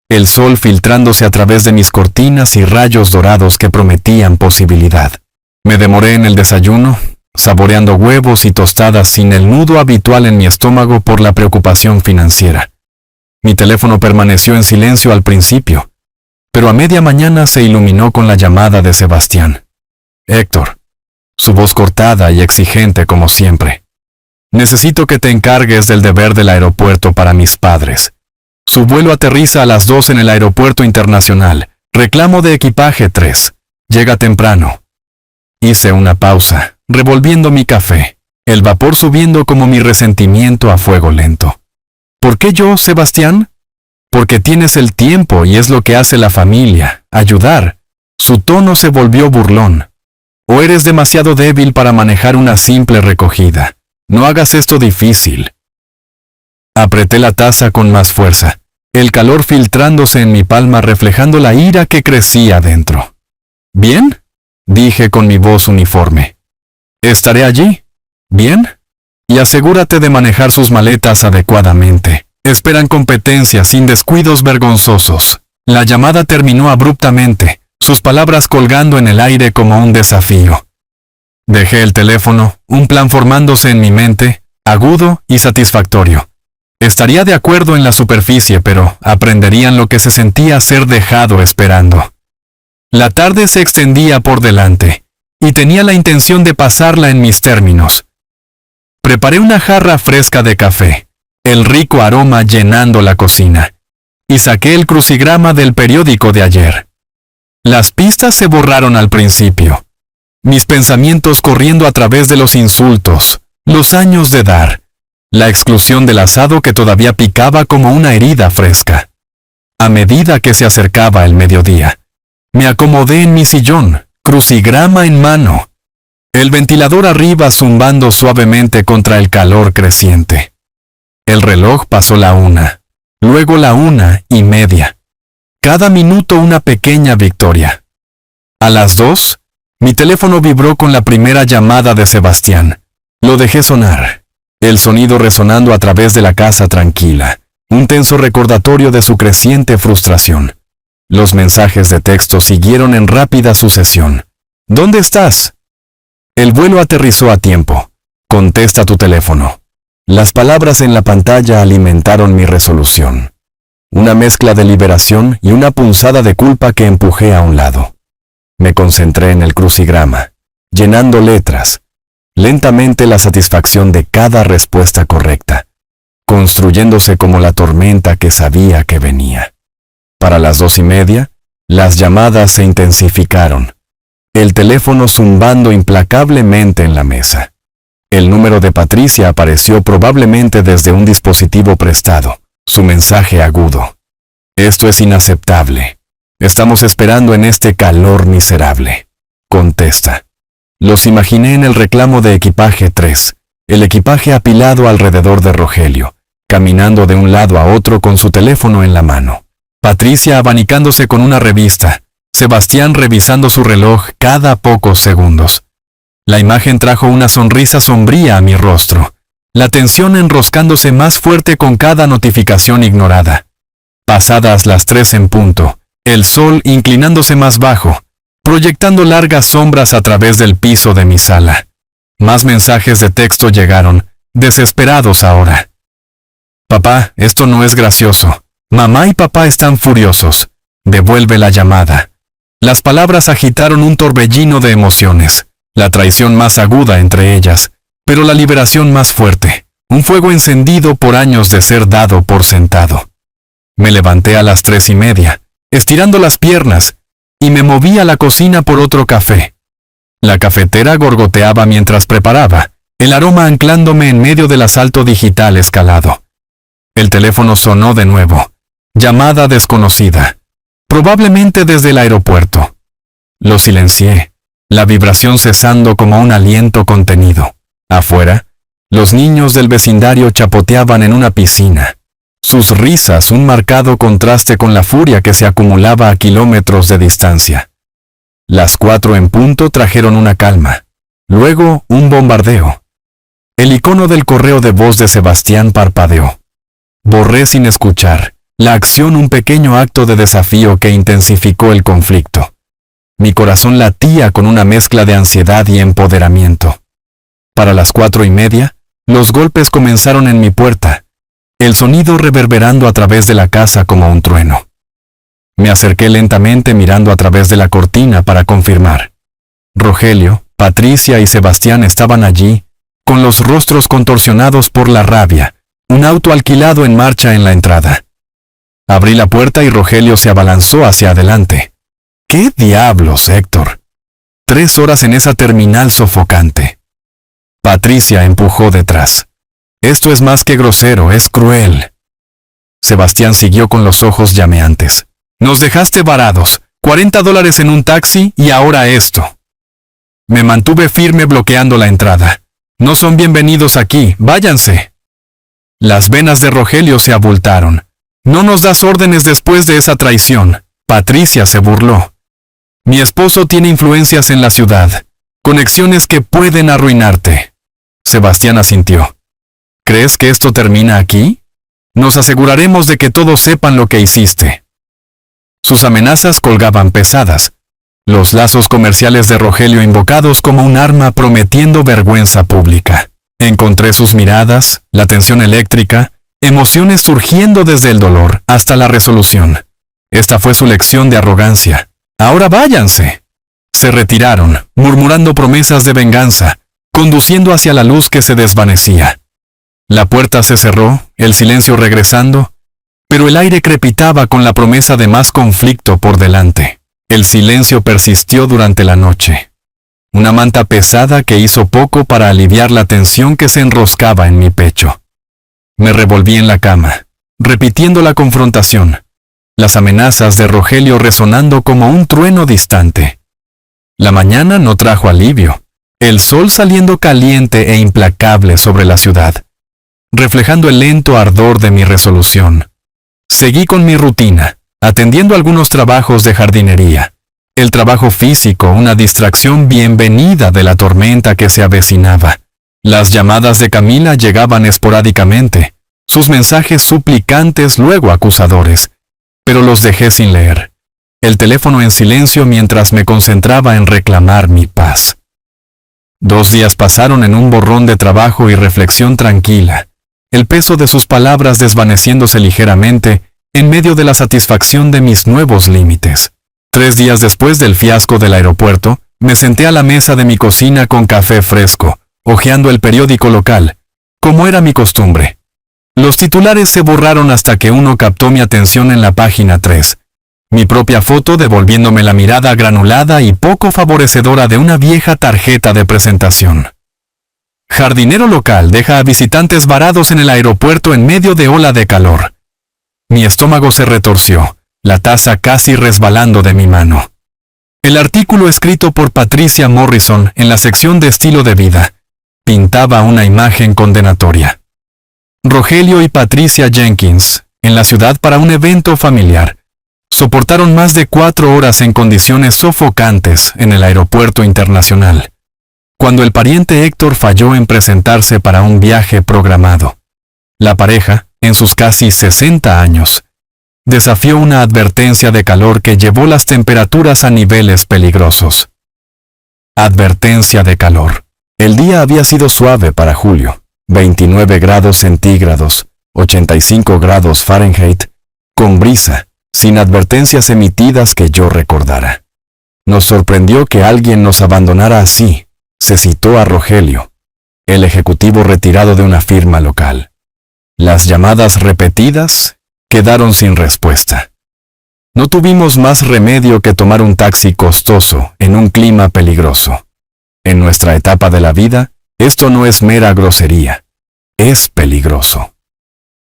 el sol filtrándose a través de mis cortinas y rayos dorados que prometían posibilidad. Me demoré en el desayuno, saboreando huevos y tostadas sin el nudo habitual en mi estómago por la preocupación financiera. Mi teléfono permaneció en silencio al principio, pero a media mañana se iluminó con la llamada de Sebastián. «Héctor», su voz cortada y exigente como siempre. «Necesito que te encargues del deber del aeropuerto para mis padres. Su vuelo aterriza a las 2 en el aeropuerto internacional. Reclamo de equipaje 3. Llega temprano». Hice una pausa, revolviendo mi café, el vapor subiendo como mi resentimiento a fuego lento. «¿Por qué yo, Sebastián?» «Porque tienes el tiempo y es lo que hace la familia, ayudar». Su tono se volvió burlón. «¿O eres demasiado débil para manejar una simple recogida? No hagas esto difícil». Apreté la taza con más fuerza, el calor filtrándose en mi palma reflejando la ira que crecía dentro. «¿Bien?», dije con mi voz uniforme. «Estaré allí. ¿Bien? Y asegúrate de manejar sus maletas adecuadamente. Esperan competencia sin descuidos vergonzosos». La llamada terminó abruptamente, sus palabras colgando en el aire como un desafío. Dejé el teléfono, un plan formándose en mi mente, agudo y satisfactorio. Estaría de acuerdo en la superficie, pero aprenderían lo que se sentía ser dejado esperando. La tarde se extendía por delante, y tenía la intención de pasarla en mis términos. Preparé una jarra fresca de café, el rico aroma llenando la cocina, y saqué el crucigrama del periódico de ayer. Las pistas se borraron al principio, mis pensamientos corriendo a través de los insultos, los años de dar, la exclusión del asado que todavía picaba como una herida fresca. A medida que se acercaba el mediodía, me acomodé en mi sillón, crucigrama en mano, el ventilador arriba zumbando suavemente contra el calor creciente. El reloj pasó la 1, luego la 1:30. Cada minuto una pequeña victoria. A las 2, mi teléfono vibró con la primera llamada de Sebastián. Lo dejé sonar, el sonido resonando a través de la casa tranquila, un tenso recordatorio de su creciente frustración. Los mensajes de texto siguieron en rápida sucesión. ¿Dónde estás? El vuelo aterrizó a tiempo. Contesta tu teléfono. Las palabras en la pantalla alimentaron mi resolución. Una mezcla de liberación y una punzada de culpa que empujé a un lado. Me concentré en el crucigrama, llenando letras, lentamente la satisfacción de cada respuesta correcta, construyéndose como la tormenta que sabía que venía. Para las 2:30, las llamadas se intensificaron, el teléfono zumbando implacablemente en la mesa. El número de Patricia apareció probablemente desde un dispositivo prestado, su mensaje agudo. Esto es inaceptable. Estamos esperando en este calor miserable. Contesta. Los imaginé en el reclamo de equipaje 3, el equipaje apilado alrededor de Rogelio, caminando de un lado a otro con su teléfono en la mano. Patricia abanicándose con una revista, Sebastián revisando su reloj cada pocos segundos. La imagen trajo una sonrisa sombría a mi rostro, la tensión enroscándose más fuerte con cada notificación ignorada. Pasadas las 3 en punto, el sol inclinándose más bajo, proyectando largas sombras a través del piso de mi sala. Más mensajes de texto llegaron, desesperados ahora. Papá, esto no es gracioso. Mamá y papá están furiosos. Devuelve la llamada. Las palabras agitaron un torbellino de emociones, la traición más aguda entre ellas, pero la liberación más fuerte, un fuego encendido por años de ser dado por sentado. Me levanté a las 3:30, estirando las piernas, y me moví a la cocina por otro café. La cafetera gorgoteaba mientras preparaba, el aroma anclándome en medio del asalto digital escalado. El teléfono sonó de nuevo. Llamada desconocida. Probablemente desde el aeropuerto. Lo silencié, la vibración cesando como un aliento contenido. Afuera, los niños del vecindario chapoteaban en una piscina. Sus risas un marcado contraste con la furia que se acumulaba a kilómetros de distancia. Las 4 en punto trajeron una calma. Luego, un bombardeo. El icono del correo de voz de Sebastián parpadeó. Borré sin escuchar. La acción un pequeño acto de desafío que intensificó el conflicto. Mi corazón latía con una mezcla de ansiedad y empoderamiento. Para las 4:30, los golpes comenzaron en mi puerta, el sonido reverberando a través de la casa como un trueno. Me acerqué lentamente mirando a través de la cortina para confirmar. Rogelio, Patricia y Sebastián estaban allí, con los rostros contorsionados por la rabia, un auto alquilado en marcha en la entrada. Abrí la puerta y Rogelio se abalanzó hacia adelante. ¿Qué diablos, Héctor? 3 horas en esa terminal sofocante. Patricia empujó detrás. Esto es más que grosero, es cruel. Sebastián siguió con los ojos llameantes. Nos dejaste varados, $40 en un taxi y ahora esto. Me mantuve firme bloqueando la entrada. No son bienvenidos aquí, váyanse. Las venas de Rogelio se abultaron. No nos das órdenes después de esa traición. Patricia se burló. Mi esposo tiene influencias en la ciudad, conexiones que pueden arruinarte. Sebastián asintió. ¿Crees que esto termina aquí? Nos aseguraremos de que todos sepan lo que hiciste. Sus amenazas colgaban pesadas, los lazos comerciales de Rogelio invocados como un arma prometiendo vergüenza pública. Encontré sus miradas, la tensión eléctrica, emociones surgiendo desde el dolor hasta la resolución. Esta fue su lección de arrogancia. Ahora váyanse. Se retiraron, murmurando promesas de venganza, conduciendo hacia la luz que se desvanecía. La puerta se cerró, el silencio regresando, pero el aire crepitaba con la promesa de más conflicto por delante. El silencio persistió durante la noche. Una manta pesada que hizo poco para aliviar la tensión que se enroscaba en mi pecho. Me revolví en la cama, repitiendo la confrontación, las amenazas de Rogelio resonando como un trueno distante. La mañana no trajo alivio, el sol saliendo caliente e implacable sobre la ciudad, reflejando el lento ardor de mi resolución. Seguí con mi rutina, atendiendo algunos trabajos de jardinería. El trabajo físico, una distracción bienvenida de la tormenta que se avecinaba. Las llamadas de Camila llegaban esporádicamente, sus mensajes suplicantes luego acusadores, pero los dejé sin leer. El teléfono en silencio mientras me concentraba en reclamar mi paz. 2 días pasaron en un borrón de trabajo y reflexión tranquila, el peso de sus palabras desvaneciéndose ligeramente en medio de la satisfacción de mis nuevos límites. 3 días después del fiasco del aeropuerto, me senté a la mesa de mi cocina con café fresco, hojeando el periódico local, como era mi costumbre. Los titulares se borraron hasta que uno captó mi atención en la página 3. Mi propia foto devolviéndome la mirada granulada y poco favorecedora de una vieja tarjeta de presentación. Jardinero local deja a visitantes varados en el aeropuerto en medio de ola de calor. Mi estómago se retorció, la taza casi resbalando de mi mano. El artículo escrito por Patricia Morrison en la sección de estilo de vida pintaba una imagen condenatoria. Rogelio y Patricia Jenkins, en la ciudad para un evento familiar, soportaron más de 4 horas en condiciones sofocantes en el aeropuerto internacional, cuando el pariente Héctor falló en presentarse para un viaje programado. La pareja, en sus casi 60 años, desafió una advertencia de calor que llevó las temperaturas a niveles peligrosos. Advertencia de calor. El día había sido suave para julio, 29 grados centígrados, 85 grados Fahrenheit, con brisa, sin advertencias emitidas que yo recordara. Nos sorprendió que alguien nos abandonara así, se citó a Rogelio, el ejecutivo retirado de una firma local. Las llamadas repetidas quedaron sin respuesta. No tuvimos más remedio que tomar un taxi costoso en un clima peligroso. En nuestra etapa de la vida, esto no es mera grosería, es peligroso.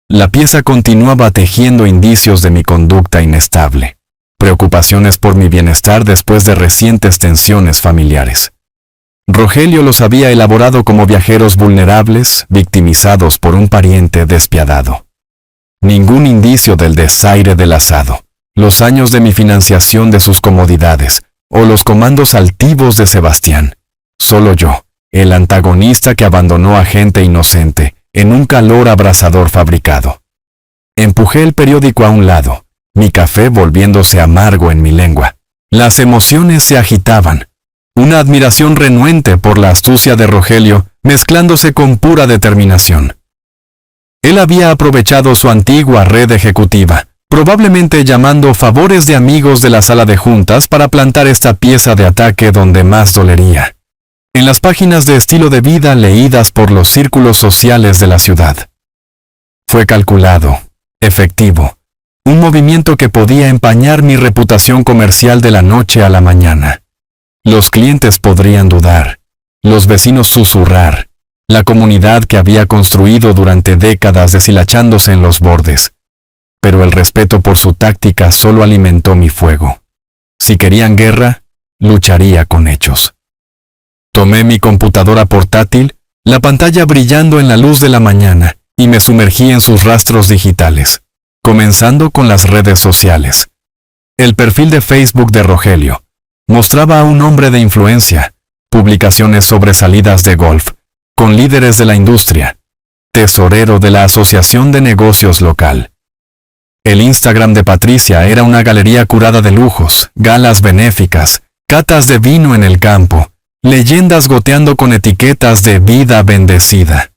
La pieza continuaba tejiendo indicios de mi conducta inestable, preocupaciones por mi bienestar después de recientes tensiones familiares. Rogelio los había elaborado como viajeros vulnerables, victimizados por un pariente despiadado. Ningún indicio del desaire del asado, los años de mi financiación de sus comodidades, o los comandos altivos de Sebastián. Solo yo, el antagonista que abandonó a gente inocente, en un calor abrasador fabricado. Empujé el periódico a un lado, mi café volviéndose amargo en mi lengua. Las emociones se agitaban. Una admiración renuente por la astucia de Rogelio, mezclándose con pura determinación. Él había aprovechado su antigua red ejecutiva, probablemente llamando favores de amigos de la sala de juntas para plantar esta pieza de ataque donde más dolería. En las páginas de estilo de vida leídas por los círculos sociales de la ciudad. Fue calculado, efectivo, un movimiento que podía empañar mi reputación comercial de la noche a la mañana. Los clientes podrían dudar, los vecinos susurrar, la comunidad que había construido durante décadas deshilachándose en los bordes. Pero el respeto por su táctica solo alimentó mi fuego. Si querían guerra, lucharía con hechos. Tomé mi computadora portátil, la pantalla brillando en la luz de la mañana, y me sumergí en sus rastros digitales, comenzando con las redes sociales. El perfil de Facebook de Rogelio mostraba a un hombre de influencia, publicaciones sobre salidas de golf, con líderes de la industria, tesorero de la Asociación de Negocios local. El Instagram de Patricia era una galería curada de lujos, galas benéficas, catas de vino en el campo, leyendas goteando con etiquetas de vida bendecida.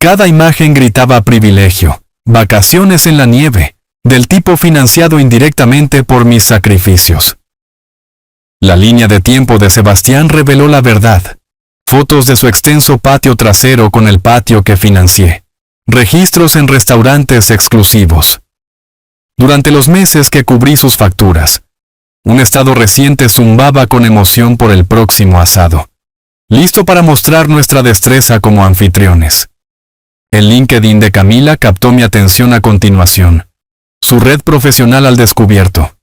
Cada imagen gritaba privilegio, vacaciones en la nieve, del tipo financiado indirectamente por mis sacrificios. La línea de tiempo de Sebastián reveló la verdad. Fotos de su extenso patio trasero con el patio que financié. Registros en restaurantes exclusivos. Durante los meses que cubrí sus facturas, un estado reciente zumbaba con emoción por el próximo asado, listo para mostrar nuestra destreza como anfitriones. El LinkedIn de Camila captó mi atención a continuación. Su red profesional al descubierto.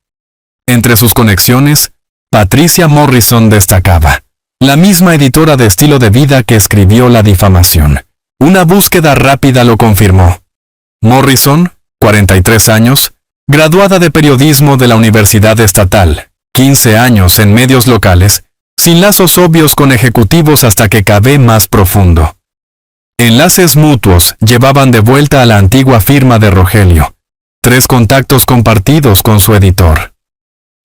Entre sus conexiones, Patricia Morrison destacaba. La misma editora de estilo de vida que escribió la difamación. Una búsqueda rápida lo confirmó. Morrison, 43 años, graduada de periodismo de la Universidad Estatal, 15 años en medios locales, sin lazos obvios con ejecutivos hasta que cavé más profundo. Enlaces mutuos llevaban de vuelta a la antigua firma de Rogelio. 3 contactos compartidos con su editor.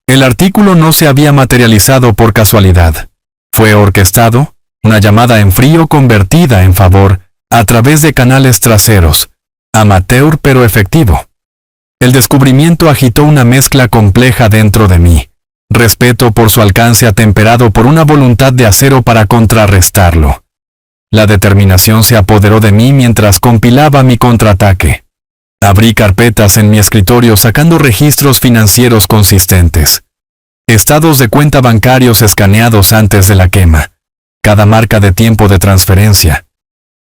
El artículo no se había materializado por casualidad. Fue orquestado, una llamada en frío convertida en favor, a través de canales traseros, amateur pero efectivo. El descubrimiento agitó una mezcla compleja dentro de mí. Respeto por su alcance atemperado por una voluntad de acero para contrarrestarlo. La determinación se apoderó de mí mientras compilaba mi contraataque. Abrí carpetas en mi escritorio sacando registros financieros consistentes. Estados de cuenta bancarios escaneados antes de la quema. Cada marca de tiempo de transferencia.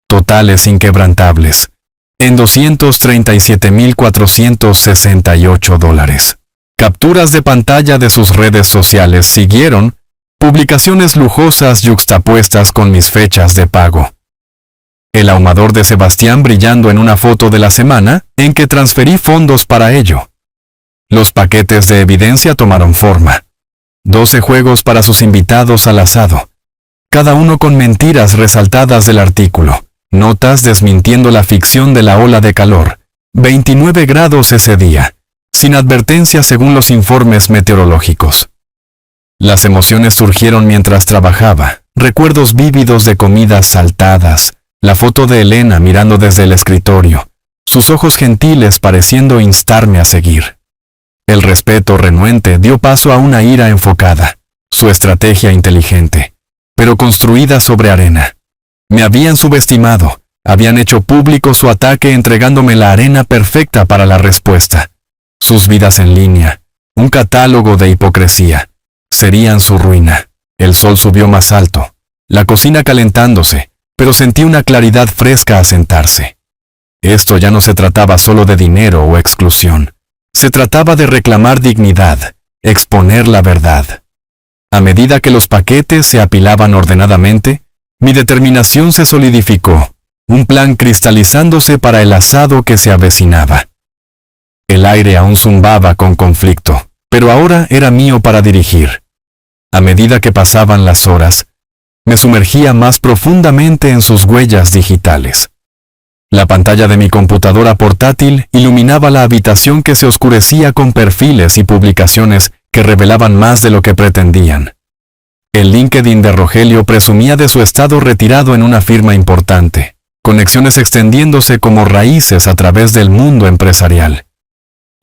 Totales inquebrantables. En $237,468. Capturas de pantalla de sus redes sociales siguieron, publicaciones lujosas yuxtapuestas con mis fechas de pago. El ahumador de Sebastián brillando en una foto de la semana en que transferí fondos para ello. Los paquetes de evidencia tomaron forma. 12 juegos para sus invitados al asado. Cada uno con mentiras resaltadas del artículo. Notas desmintiendo la ficción de la ola de calor. 29 grados ese día. Sin advertencia según los informes meteorológicos. Las emociones surgieron mientras trabajaba. Recuerdos vívidos de comidas saltadas. La foto de Elena mirando desde el escritorio, sus ojos gentiles pareciendo instarme a seguir. El respeto renuente dio paso a una ira enfocada, su estrategia inteligente, pero construida sobre arena. Me habían subestimado, habían hecho público su ataque entregándome la arena perfecta para la respuesta. Sus vidas en línea, un catálogo de hipocresía, serían su ruina. El sol subió más alto, la cocina calentándose, pero sentí una claridad fresca asentarse. Esto ya no se trataba solo de dinero o exclusión. Se trataba de reclamar dignidad, exponer la verdad. A medida que los paquetes se apilaban ordenadamente, mi determinación se solidificó, un plan cristalizándose para el asado que se avecinaba. El aire aún zumbaba con conflicto, pero ahora era mío para dirigir. A medida que pasaban las horas, me sumergía más profundamente en sus huellas digitales. La pantalla de mi computadora portátil iluminaba la habitación que se oscurecía con perfiles y publicaciones que revelaban más de lo que pretendían. El LinkedIn de Rogelio presumía de su estado retirado en una firma importante, conexiones extendiéndose como raíces a través del mundo empresarial.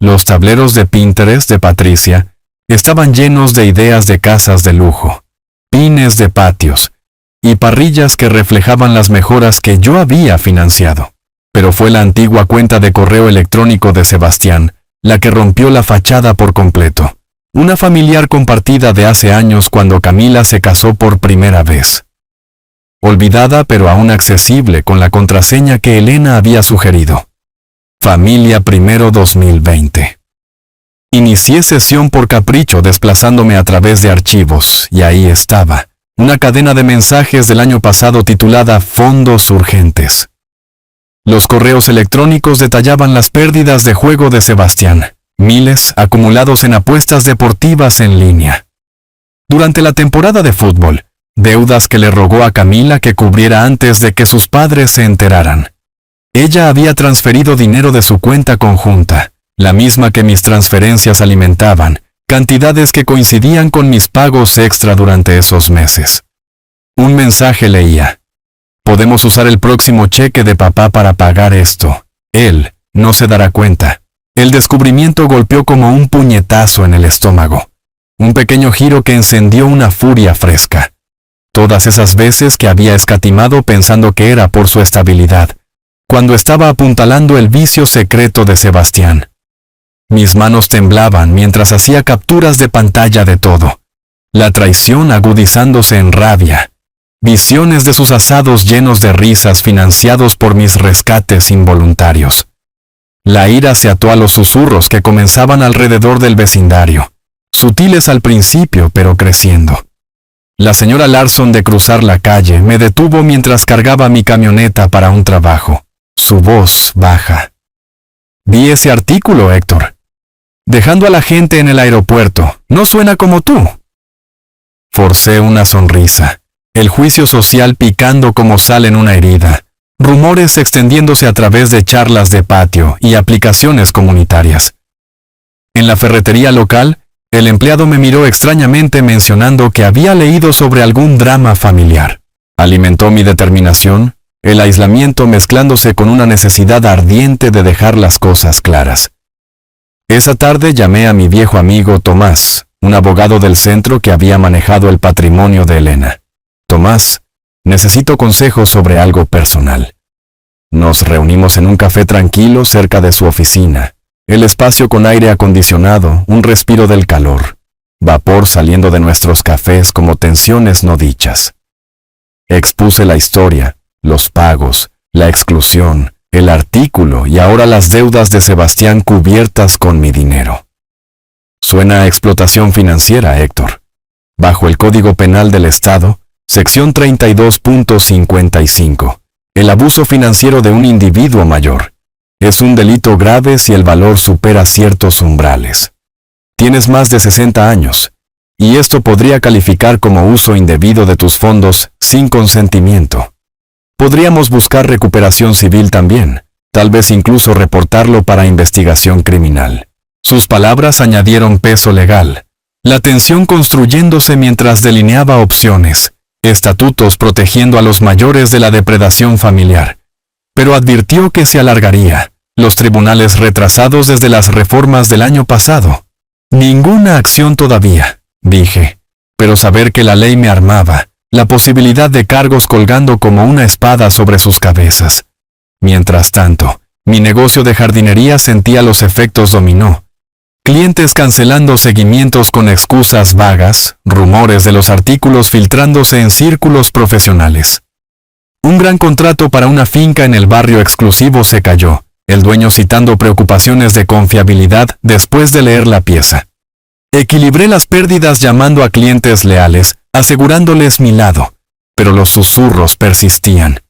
Los tableros de Pinterest de Patricia estaban llenos de ideas de casas de lujo, pines de patios y parrillas que reflejaban las mejoras que yo había financiado. Pero fue la antigua cuenta de correo electrónico de Sebastián la que rompió la fachada por completo. Una familiar compartida de hace años cuando Camila se casó por primera vez. Olvidada pero aún accesible con la contraseña que Elena había sugerido. Familia Primero 2020. Inicié sesión por capricho desplazándome a través de archivos, y ahí estaba, una cadena de mensajes del año pasado titulada Fondos Urgentes. Los correos electrónicos detallaban las pérdidas de juego de Sebastián, miles acumulados en apuestas deportivas en línea. Durante la temporada de fútbol, deudas que le rogó a Camila que cubriera antes de que sus padres se enteraran. Ella había transferido dinero de su cuenta conjunta, la misma que mis transferencias alimentaban, cantidades que coincidían con mis pagos extra durante esos meses. Un mensaje leía: podemos usar el próximo cheque de papá para pagar esto. Él no se dará cuenta. El descubrimiento golpeó como un puñetazo en el estómago. Un pequeño giro que encendió una furia fresca. Todas esas veces que había escatimado pensando que era por su estabilidad, cuando estaba apuntalando el vicio secreto de Sebastián. Mis manos temblaban mientras hacía capturas de pantalla de todo. La traición agudizándose en rabia. Visiones de sus asados llenos de risas financiados por mis rescates involuntarios. La ira se ató a los susurros que comenzaban alrededor del vecindario, sutiles al principio pero creciendo. La señora Larson de cruzar la calle me detuvo mientras cargaba mi camioneta para un trabajo. Su voz baja. Vi ese artículo, Héctor. Dejando a la gente en el aeropuerto, ¿no suena como tú? Forcé una sonrisa. El juicio social picando como sal en una herida. Rumores extendiéndose a través de charlas de patio y aplicaciones comunitarias. En la ferretería local, el empleado me miró extrañamente mencionando que había leído sobre algún drama familiar. Alimentó mi determinación, el aislamiento mezclándose con una necesidad ardiente de dejar las cosas claras. Esa tarde llamé a mi viejo amigo Tomás, un abogado del centro que había manejado el patrimonio de Elena. Tomás, necesito consejos sobre algo personal. Nos reunimos en un café tranquilo cerca de su oficina. El espacio con aire acondicionado, un respiro del calor. Vapor saliendo de nuestros cafés como tensiones no dichas. Expuse la historia, los pagos, la exclusión, el artículo y ahora las deudas de Sebastián cubiertas con mi dinero. Suena a explotación financiera, Héctor. Bajo el Código Penal del Estado, sección 32.55. El abuso financiero de un individuo mayor. Es un delito grave si el valor supera ciertos umbrales. Tienes más de 60 años, y esto podría calificar como uso indebido de tus fondos sin consentimiento. Podríamos buscar recuperación civil también, tal vez incluso reportarlo para investigación criminal. Sus palabras añadieron peso legal, la tensión construyéndose mientras delineaba opciones, estatutos protegiendo a los mayores de la depredación familiar. Pero advirtió que se alargaría, los tribunales retrasados desde las reformas del año pasado. Ninguna acción todavía, dije, pero saber que la ley me armaba, la posibilidad de cargos colgando como una espada sobre sus cabezas. Mientras tanto, mi negocio de jardinería sentía los efectos dominó. Clientes cancelando seguimientos con excusas vagas, rumores de los artículos filtrándose en círculos profesionales. Un gran contrato para una finca en el barrio exclusivo se cayó, el dueño citando preocupaciones de confiabilidad después de leer la pieza. Equilibré las pérdidas llamando a clientes leales, asegurándoles mi lado, pero los susurros persistían.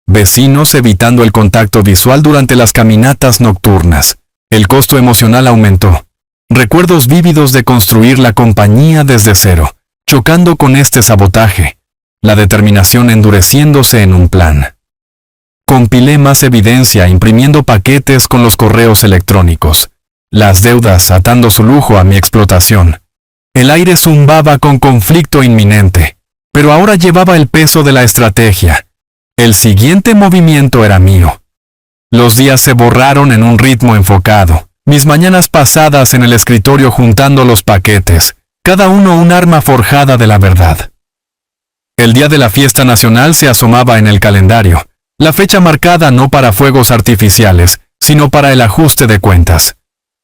Vecinos evitando el contacto visual durante las caminatas nocturnas. El costo emocional aumentó. Recuerdos vívidos de construir la compañía desde cero, chocando con este sabotaje. La determinación endureciéndose en un plan. Compilé más evidencia imprimiendo paquetes con los correos electrónicos. Las deudas atando su lujo a mi explotación. El aire zumbaba con conflicto inminente, pero ahora llevaba el peso de la estrategia. El siguiente movimiento era mío. Los días se borraron en un ritmo enfocado, mis mañanas pasadas en el escritorio juntando los paquetes, cada uno un arma forjada de la verdad. El día de la fiesta nacional se asomaba en el calendario, la fecha marcada no para fuegos artificiales, sino para el ajuste de cuentas.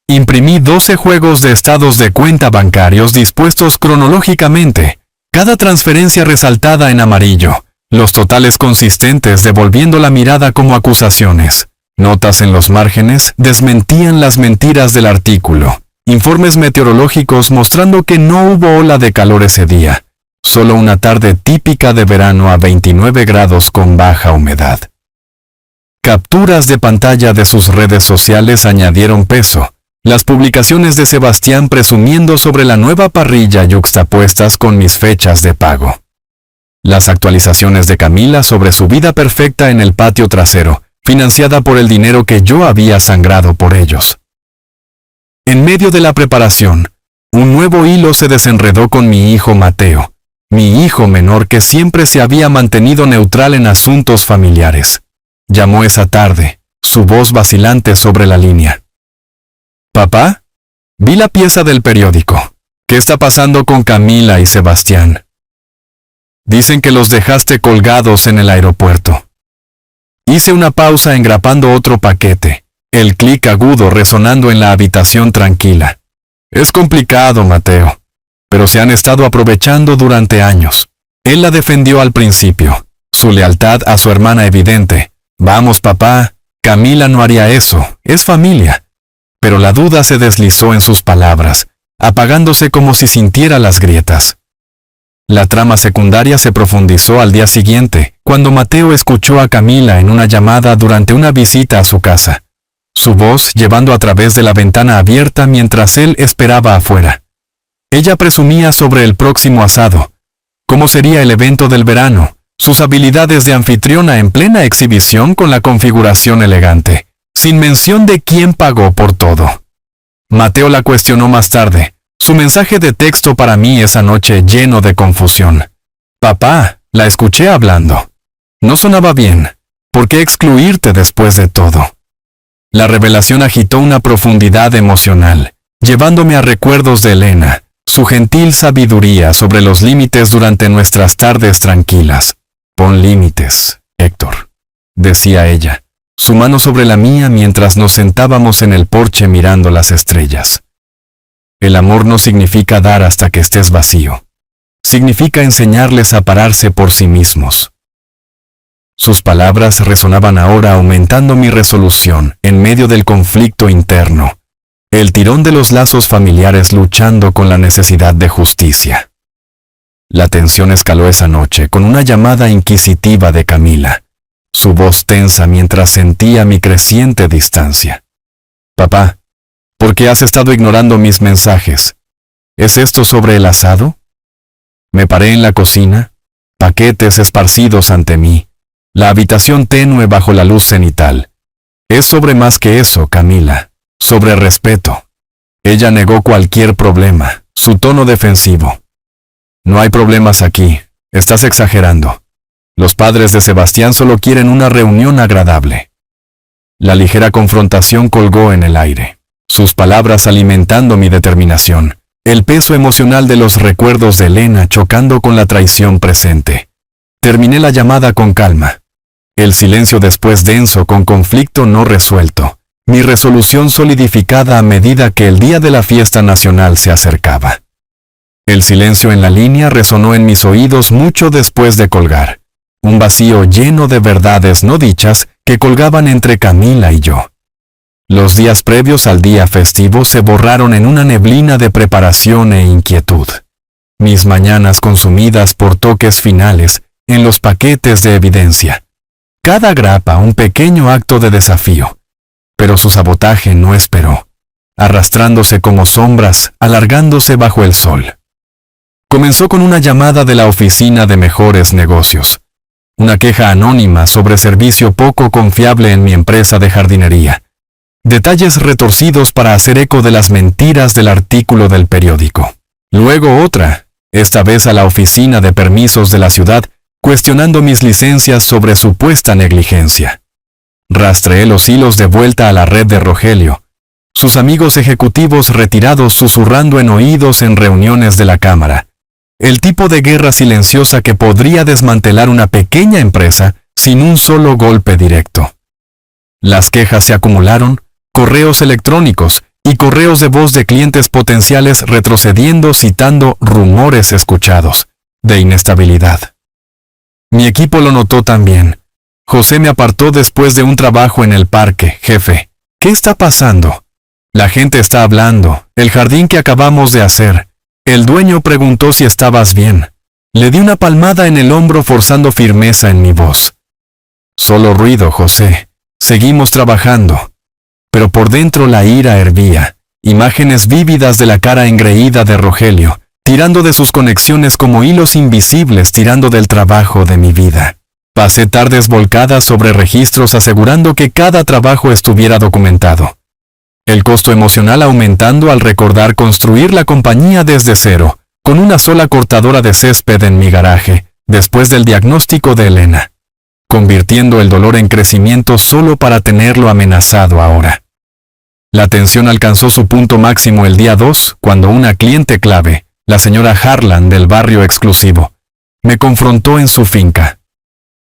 Imprimí 12 juegos de estados de cuenta bancarios dispuestos cronológicamente, cada transferencia resaltada en amarillo, los totales consistentes devolviendo la mirada como acusaciones. Notas en los márgenes desmentían las mentiras del artículo. Informes meteorológicos mostrando que no hubo ola de calor ese día. Solo una tarde típica de verano a 29 grados con baja humedad. Capturas de pantalla de sus redes sociales añadieron peso. Las publicaciones de Sebastián presumiendo sobre la nueva parrilla yuxtapuestas con mis fechas de pago. Las actualizaciones de Camila sobre su vida perfecta en el patio trasero, financiada por el dinero que yo había sangrado por ellos. En medio de la preparación, un nuevo hilo se desenredó con mi hijo Mateo, mi hijo menor que siempre se había mantenido neutral en asuntos familiares. Llamó esa tarde, su voz vacilante sobre la línea. «¿Papá?» Vi la pieza del periódico. ¿Qué está pasando con Camila y Sebastián? Dicen que los dejaste colgados en el aeropuerto. Hice una pausa engrapando otro paquete, el clic agudo resonando en la habitación tranquila. Es complicado, Mateo, pero se han estado aprovechando durante años. Él la defendió al principio, su lealtad a su hermana evidente. Vamos, papá, Camila no haría eso, es familia. Pero la duda se deslizó en sus palabras, apagándose como si sintiera las grietas. La trama secundaria se profundizó al día siguiente, cuando Mateo escuchó a Camila en una llamada durante una visita a su casa. Su voz llevando a través de la ventana abierta mientras él esperaba afuera. Ella presumía sobre el próximo asado, cómo sería el evento del verano, sus habilidades de anfitriona en plena exhibición con la configuración elegante, sin mención de quién pagó por todo. Mateo la cuestionó más tarde, su mensaje de texto para mí esa noche lleno de confusión. Papá, la escuché hablando. No sonaba bien. ¿Por qué excluirte después de todo? La revelación agitó una profundidad emocional, llevándome a recuerdos de Elena, su gentil sabiduría sobre los límites durante nuestras tardes tranquilas. Pon límites, Héctor, decía ella, su mano sobre la mía mientras nos sentábamos en el porche mirando las estrellas. El amor no significa dar hasta que estés vacío. Significa enseñarles a pararse por sí mismos. Sus palabras resonaban ahora aumentando mi resolución en medio del conflicto interno, el tirón de los lazos familiares luchando con la necesidad de justicia. La tensión escaló esa noche con una llamada inquisitiva de Camila, su voz tensa mientras sentía mi creciente distancia. Papá, ¿por qué has estado ignorando mis mensajes? ¿Es esto sobre el asado? Me paré en la cocina, paquetes esparcidos ante mí, la habitación tenue bajo la luz cenital. Es sobre más que eso, Camila, sobre respeto. Ella negó cualquier problema, su tono defensivo. No hay problemas aquí, estás exagerando. Los padres de Sebastián solo quieren una reunión agradable. La ligera confrontación colgó en el aire, sus palabras alimentando mi determinación, el peso emocional de los recuerdos de Elena chocando con la traición presente. Terminé la llamada con calma. El silencio después denso con conflicto no resuelto, mi resolución solidificada a medida que el día de la fiesta nacional se acercaba. El silencio en la línea resonó en mis oídos mucho después de colgar, un vacío lleno de verdades no dichas que colgaban entre Camila y yo. Los días previos al día festivo se borraron en una neblina de preparación e inquietud. Mis mañanas consumidas por toques finales en los paquetes de evidencia. Cada grapa un pequeño acto de desafío. Pero su sabotaje no esperó, arrastrándose como sombras, alargándose bajo el sol. Comenzó con una llamada de la oficina de mejores negocios. Una queja anónima sobre servicio poco confiable en mi empresa de jardinería. Detalles retorcidos para hacer eco de las mentiras del artículo del periódico. Luego otra, esta vez a la oficina de permisos de la ciudad, cuestionando mis licencias sobre supuesta negligencia. Rastreé los hilos de vuelta a la red de Rogelio, sus amigos ejecutivos retirados susurrando en oídos en reuniones de la Cámara. El tipo de guerra silenciosa que podría desmantelar una pequeña empresa sin un solo golpe directo. Las quejas se acumularon, correos electrónicos y correos de voz de clientes potenciales retrocediendo citando rumores escuchados, de inestabilidad. Mi equipo lo notó también. José me apartó después de un trabajo en el parque. Jefe, ¿qué está pasando? La gente está hablando, el jardín que acabamos de hacer. El dueño preguntó si estabas bien. Le di una palmada en el hombro forzando firmeza en mi voz. Solo ruido, José. Seguimos trabajando. Pero por dentro la ira hervía. Imágenes vívidas de la cara engreída de Rogelio, tirando de sus conexiones como hilos invisibles tirando del trabajo de mi vida. Pasé tardes volcadas sobre registros asegurando que cada trabajo estuviera documentado. El costo emocional aumentando al recordar construir la compañía desde cero, con una sola cortadora de césped en mi garaje, después del diagnóstico de Elena, convirtiendo el dolor en crecimiento solo para tenerlo amenazado ahora. La tensión alcanzó su punto máximo el día 2, cuando una cliente clave, la señora Harlan del barrio exclusivo, me confrontó en su finca.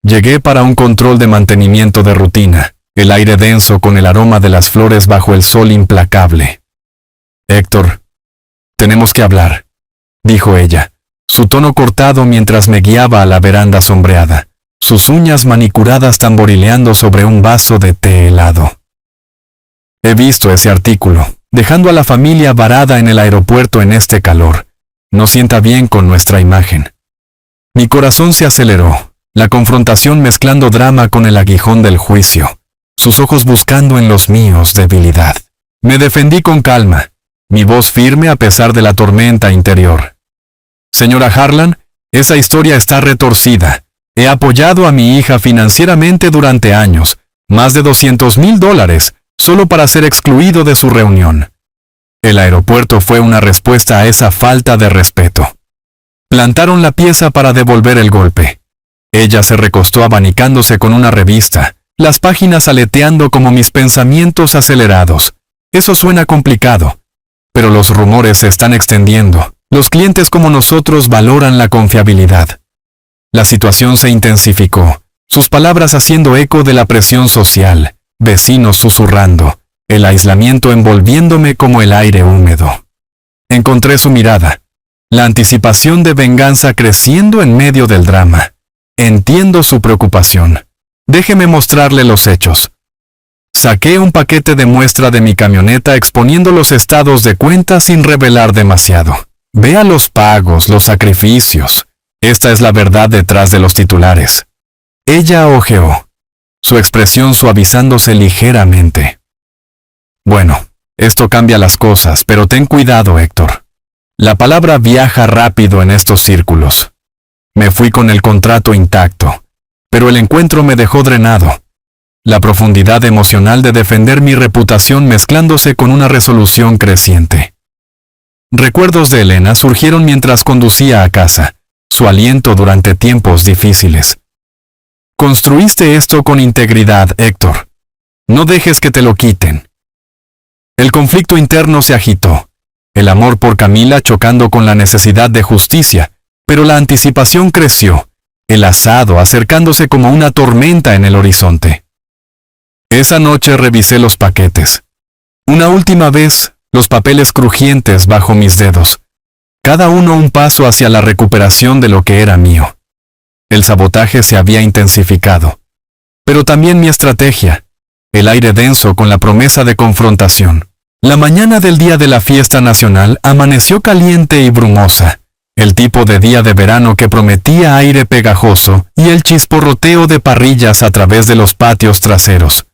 Llegué para un control de mantenimiento de rutina, el aire denso con el aroma de las flores bajo el sol implacable. «Héctor, tenemos que hablar», dijo ella, su tono cortado mientras me guiaba a la veranda sombreada, sus uñas manicuradas tamborileando sobre un vaso de té helado. «He visto ese artículo, dejando a la familia varada en el aeropuerto en este calor. No sienta bien con nuestra imagen». Mi corazón se aceleró, la confrontación mezclando drama con el aguijón del juicio, sus ojos buscando en los míos debilidad. Me defendí con calma, mi voz firme a pesar de la tormenta interior. «Señora Harlan, esa historia está retorcida. He apoyado a mi hija financieramente durante años, más de $200,000, solo para ser excluido de su reunión». El aeropuerto fue una respuesta a esa falta de respeto. Plantaron la pieza para devolver el golpe. Ella se recostó abanicándose con una revista, las páginas aleteando como mis pensamientos acelerados. Eso suena complicado, pero los rumores se están extendiendo. Los clientes como nosotros valoran la confiabilidad. La situación se intensificó, sus palabras haciendo eco de la presión social, vecinos susurrando, el aislamiento envolviéndome como el aire húmedo. Encontré su mirada, la anticipación de venganza creciendo en medio del drama. Entiendo su preocupación. Déjeme mostrarle los hechos. Saqué un paquete de muestra de mi camioneta exponiendo los estados de cuenta sin revelar demasiado. Vea los pagos, los sacrificios. Esta es la verdad detrás de los titulares. Ella ojeó, su expresión suavizándose ligeramente. «Bueno, esto cambia las cosas, pero ten cuidado, Héctor. La palabra viaja rápido en estos círculos. Me fui con el contrato intacto, pero el encuentro me dejó drenado. La profundidad emocional de defender mi reputación mezclándose con una resolución creciente. Recuerdos de Elena surgieron mientras conducía a casa, su aliento durante tiempos difíciles. Construiste esto con integridad, Héctor. No dejes que te lo quiten». El conflicto interno se agitó, el amor por Camila chocando con la necesidad de justicia, pero la anticipación creció, el asado acercándose como una tormenta en el horizonte. Esa noche revisé los paquetes. Una última vez, los papeles crujientes bajo mis dedos, cada uno un paso hacia la recuperación de lo que era mío. El sabotaje se había intensificado, pero también mi estrategia, el aire denso con la promesa de confrontación. La mañana del día de la fiesta nacional amaneció caliente y brumosa, el tipo de día de verano que prometía aire pegajoso y el chisporroteo de parrillas a través de los patios traseros.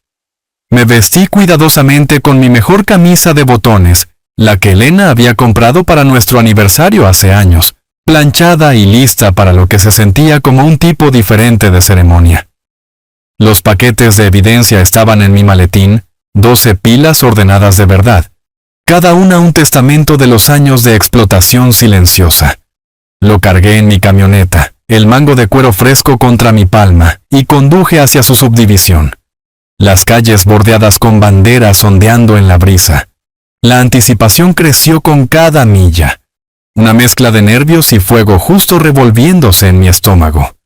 Me vestí cuidadosamente con mi mejor camisa de botones, la que Elena había comprado para nuestro aniversario hace años, planchada y lista para lo que se sentía como un tipo diferente de ceremonia. Los paquetes de evidencia estaban en mi maletín, 12 pilas ordenadas de verdad, cada una un testamento de los años de explotación silenciosa. Lo cargué en mi camioneta, el mango de cuero fresco contra mi palma, y conduje hacia su subdivisión. Las calles bordeadas con banderas ondeando en la brisa. La anticipación creció con cada milla. Una mezcla de nervios y fuego justo revolviéndose en mi estómago.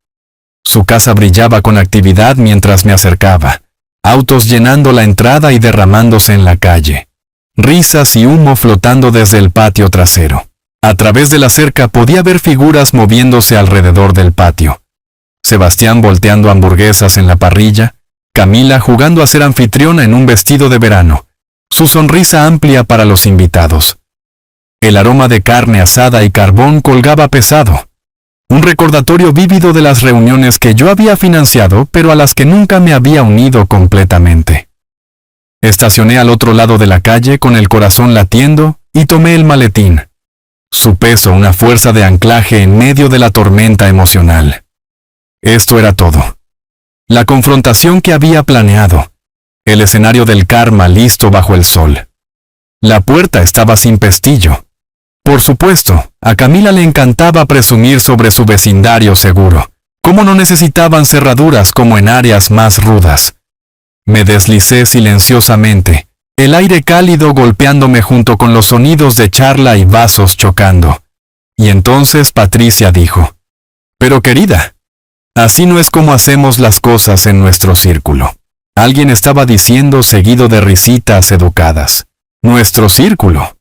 Su casa brillaba con actividad mientras me acercaba. Autos llenando la entrada y derramándose en la calle. Risas y humo flotando desde el patio trasero. A través de la cerca podía ver figuras moviéndose alrededor del patio. Sebastián volteando hamburguesas en la parrilla, Camila jugando a ser anfitriona en un vestido de verano, su sonrisa amplia para los invitados. El aroma de carne asada y carbón colgaba pesado. Un recordatorio vívido de las reuniones que yo había financiado, pero a las que nunca me había unido completamente. Estacioné al otro lado de la calle con el corazón latiendo y tomé el maletín. Su peso una fuerza de anclaje en medio de la tormenta emocional. Esto era todo. La confrontación que había planeado. El escenario del karma listo bajo el sol. La puerta estaba sin pestillo. Por supuesto, a Camila le encantaba presumir sobre su vecindario seguro. ¿Cómo no necesitaban cerraduras como en áreas más rudas? Me deslicé silenciosamente, el aire cálido golpeándome junto con los sonidos de charla y vasos chocando. Y entonces Patricia dijo, «Pero querida, así no es como hacemos las cosas en nuestro círculo». Alguien estaba diciendo seguido de risitas educadas. «Nuestro círculo».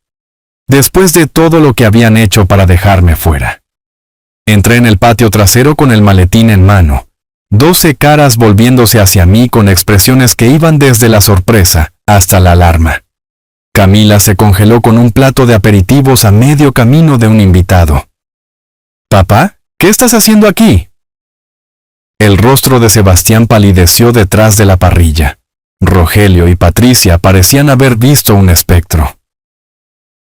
Después de todo lo que habían hecho para dejarme fuera. Entré en el patio trasero con el maletín en mano, 12 caras volviéndose hacia mí con expresiones que iban desde la sorpresa hasta la alarma. Camila se congeló con un plato de aperitivos a medio camino de un invitado. «Papá, ¿qué estás haciendo aquí?» El rostro de Sebastián palideció detrás de la parrilla. Rogelio y Patricia parecían haber visto un espectro.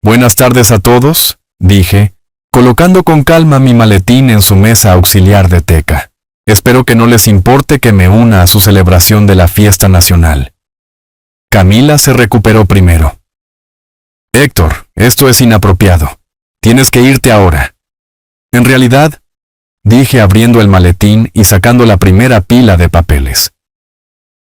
«Buenas tardes a todos», dije, colocando con calma mi maletín en su mesa auxiliar de teca. «Espero que no les importe que me una a su celebración de la fiesta nacional». Camila se recuperó primero. «Héctor, esto es inapropiado. Tienes que irte ahora». «En realidad», dije abriendo el maletín y sacando la primera pila de papeles.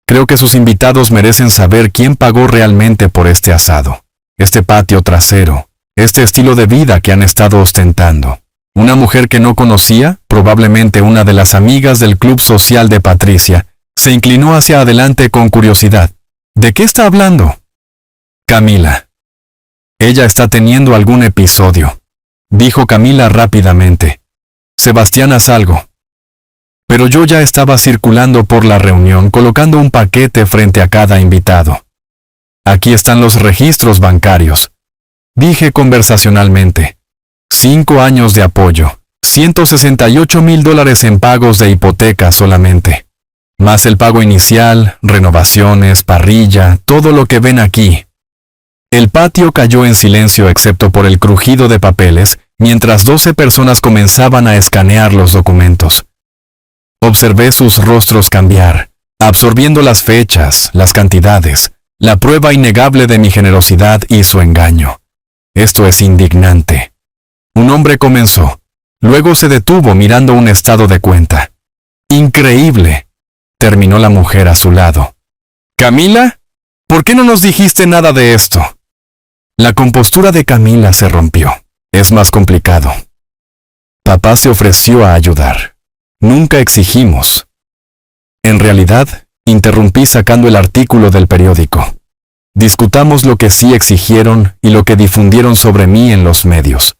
«Creo que sus invitados merecen saber quién pagó realmente por este asado, este patio trasero, este estilo de vida que han estado ostentando». Una mujer que no conocía, probablemente una de las amigas del club social de Patricia, se inclinó hacia adelante con curiosidad. «¿De qué está hablando?» «Camila. Ella está teniendo algún episodio», dijo Camila rápidamente. «Sebastián, haz algo». Pero yo ya estaba circulando por la reunión colocando un paquete frente a cada invitado. «Aquí están los registros bancarios», dije conversacionalmente. 5 años de apoyo, $168,000 en pagos de hipoteca solamente. Más el pago inicial, renovaciones, parrilla, todo lo que ven aquí. El patio cayó en silencio excepto por el crujido de papeles, mientras 12 personas comenzaban a escanear los documentos. Observé sus rostros cambiar, absorbiendo las fechas, las cantidades, la prueba innegable de mi generosidad y su engaño. Esto es indignante. Un hombre comenzó, luego se detuvo mirando un estado de cuenta. «Increíble», terminó la mujer a su lado. «Camila, ¿por qué no nos dijiste nada de esto?» La compostura de Camila se rompió. «Es más complicado. Papá se ofreció a ayudar. Nunca exigimos». En realidad, interrumpí sacando el artículo del periódico. «Discutamos lo que sí exigieron y lo que difundieron sobre mí en los medios».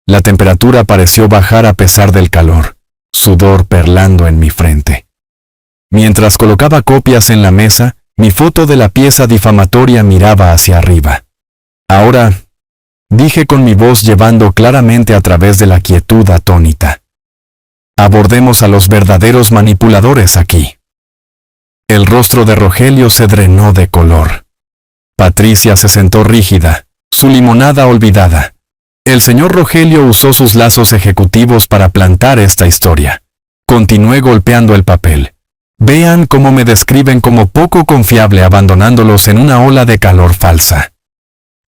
La temperatura pareció bajar a pesar del calor, sudor perlando en mi frente. Mientras colocaba copias en la mesa, mi foto de la pieza difamatoria miraba hacia arriba. «Ahora», dije con mi voz llevando claramente a través de la quietud atónita, «abordemos a los verdaderos manipuladores aquí». El rostro de Rogelio se drenó de color. Patricia se sentó rígida, su limonada olvidada. El señor Rogelio usó sus lazos ejecutivos para plantar esta historia. Continué golpeando el papel. «Vean cómo me describen como poco confiable abandonándolos en una ola de calor falsa.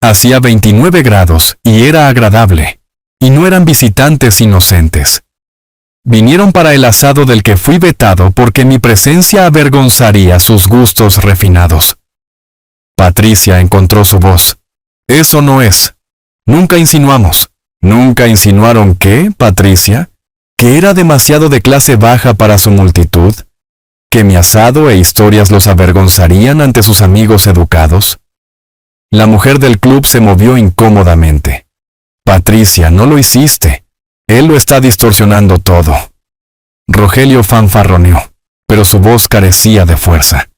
Hacía 29 grados y era agradable. Y no eran visitantes inocentes. Vinieron para el asado del que fui vetado porque mi presencia avergonzaría sus gustos refinados». Patricia encontró su voz. «Eso no es. Nunca insinuamos». «¿Nunca insinuaron qué, Patricia? ¿Que era demasiado de clase baja para su multitud? ¿Que mi asado e historias los avergonzarían ante sus amigos educados?» La mujer del club se movió incómodamente. «Patricia, no lo hiciste. Él lo está distorsionando todo». Rogelio fanfarroneó, pero su voz carecía de fuerza.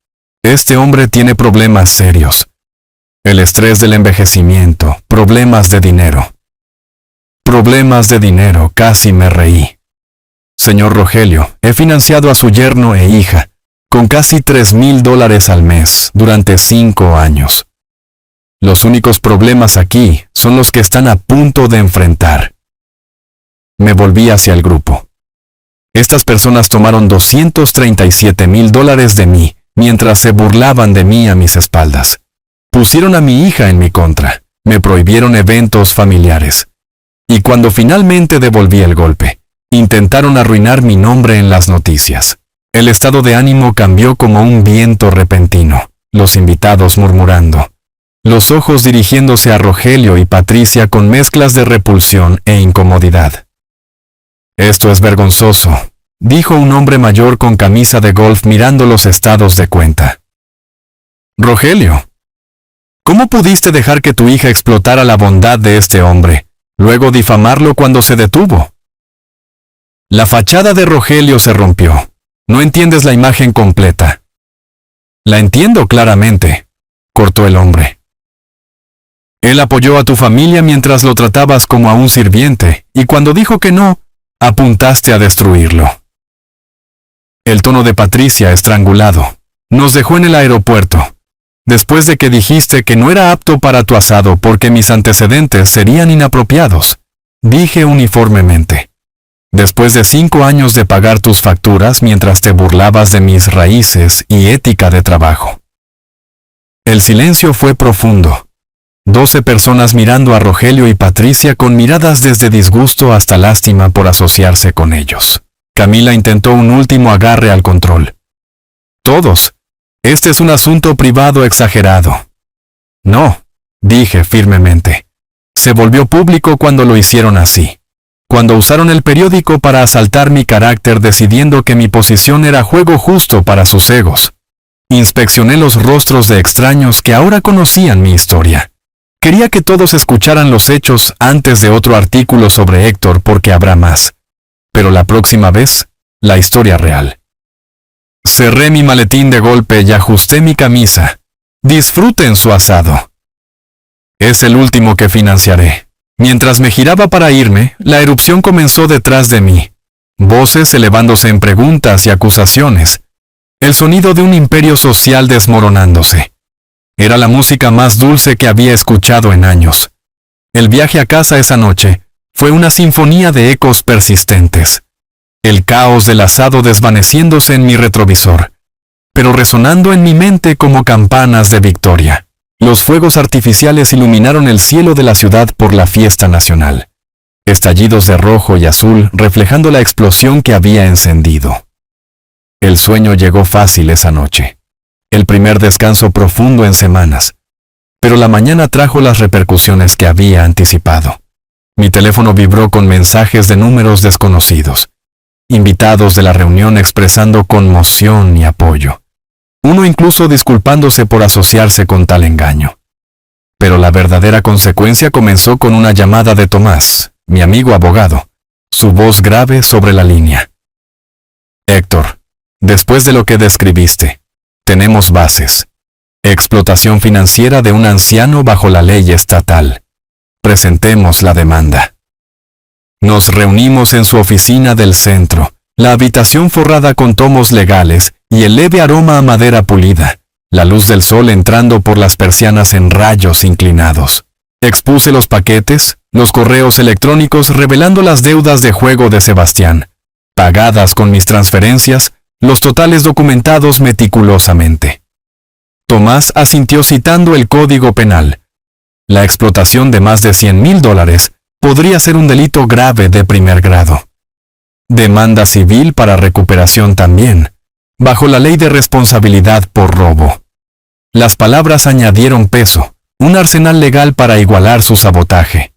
«Este hombre tiene problemas serios. El estrés del envejecimiento, problemas de dinero». «Problemas de dinero», casi me reí. «Señor Rogelio, he financiado a su yerno e hija, con casi $3,000 al mes, durante 5 años. Los únicos problemas aquí son los que están a punto de enfrentar». Me volví hacia el grupo. Estas personas tomaron $237,000 de mí, mientras se burlaban de mí a mis espaldas. Pusieron a mi hija en mi contra, me prohibieron eventos familiares. Y cuando finalmente devolví el golpe, intentaron arruinar mi nombre en las noticias. El estado de ánimo cambió como un viento repentino, los invitados murmurando. los ojos dirigiéndose a Rogelio y Patricia con mezclas de repulsión e incomodidad. «Esto es vergonzoso», dijo un hombre mayor con camisa de golf mirando los estados de cuenta. «Rogelio, ¿cómo pudiste dejar que tu hija explotara la bondad de este hombre, luego difamarlo cuando se detuvo?» La fachada de Rogelio se rompió. «No entiendes la imagen completa». «La entiendo claramente», cortó el hombre. «Él apoyó a tu familia mientras lo tratabas como a un sirviente, y cuando dijo que no, apuntaste a destruirlo». El tono de Patricia estrangulado. «Nos dejó en el aeropuerto, después de que dijiste que no era apto para tu asado porque mis antecedentes serían inapropiados», dije uniformemente. «Después de 5 años de pagar tus facturas mientras te burlabas de mis raíces y ética de trabajo». El silencio fue profundo. 12 personas mirando a Rogelio y Patricia con miradas desde disgusto hasta lástima por asociarse con ellos. Camila intentó un último agarre al control. «Todos. Este es un asunto privado exagerado». «No», dije firmemente. «Se volvió público cuando lo hicieron así. Cuando usaron el periódico para asaltar mi carácter decidiendo que mi posición era juego justo para sus egos. Inspeccioné los rostros de extraños que ahora conocían mi historia. Quería que todos escucharan los hechos antes de otro artículo sobre Héctor porque habrá más. Pero la próxima vez, la historia real». Cerré mi maletín de golpe y ajusté mi camisa. «Disfruten su asado. Es el último que financiaré». Mientras me giraba para irme, la erupción comenzó detrás de mí. Voces elevándose en preguntas y acusaciones. El sonido de un imperio social desmoronándose. Era la música más dulce que había escuchado en años. El viaje a casa esa noche fue una sinfonía de ecos persistentes. El caos del asado desvaneciéndose en mi retrovisor, pero resonando en mi mente como campanas de victoria. Los fuegos artificiales iluminaron el cielo de la ciudad por la fiesta nacional. Estallidos de rojo y azul reflejando la explosión que había encendido. El sueño llegó fácil esa noche. El primer descanso profundo en semanas. Pero la mañana trajo las repercusiones que había anticipado. Mi teléfono vibró con mensajes de números desconocidos. Invitados de la reunión expresando conmoción y apoyo. Uno incluso disculpándose por asociarse con tal engaño. Pero la verdadera consecuencia comenzó con una llamada de Tomás, mi amigo abogado, su voz grave sobre la línea. «Héctor, después de lo que describiste, tenemos bases. Explotación financiera de un anciano bajo la ley estatal. Presentemos la demanda». Nos reunimos en su oficina del centro, la habitación forrada con tomos legales y el leve aroma a madera pulida, la luz del sol entrando por las persianas en rayos inclinados. Expuse los paquetes, los correos electrónicos revelando las deudas de juego de Sebastián, pagadas con mis transferencias, los totales documentados meticulosamente. Tomás asintió citando el Código Penal. La explotación de más de $100,000 podría ser un delito grave de primer grado. Demanda civil para recuperación también, bajo la ley de responsabilidad por robo. Las palabras añadieron peso, un arsenal legal para igualar su sabotaje.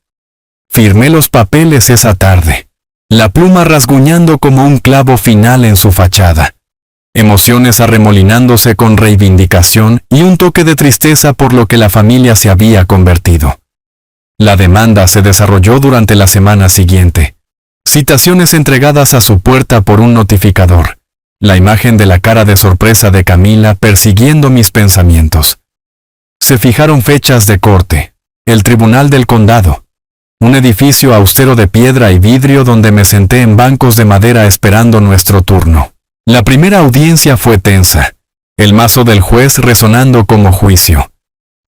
Firmé los papeles esa tarde, la pluma rasguñando como un clavo final en su fachada. Emociones arremolinándose con reivindicación y un toque de tristeza por lo que la familia se había convertido. La demanda se desarrolló durante la semana siguiente. Citaciones entregadas a su puerta por un notificador. La imagen de la cara de sorpresa de Camila persiguiendo mis pensamientos. Se fijaron fechas de corte. El Tribunal del Condado. Un edificio austero de piedra y vidrio donde me senté en bancos de madera esperando nuestro turno. La primera audiencia fue tensa. El mazo del juez resonando como juicio.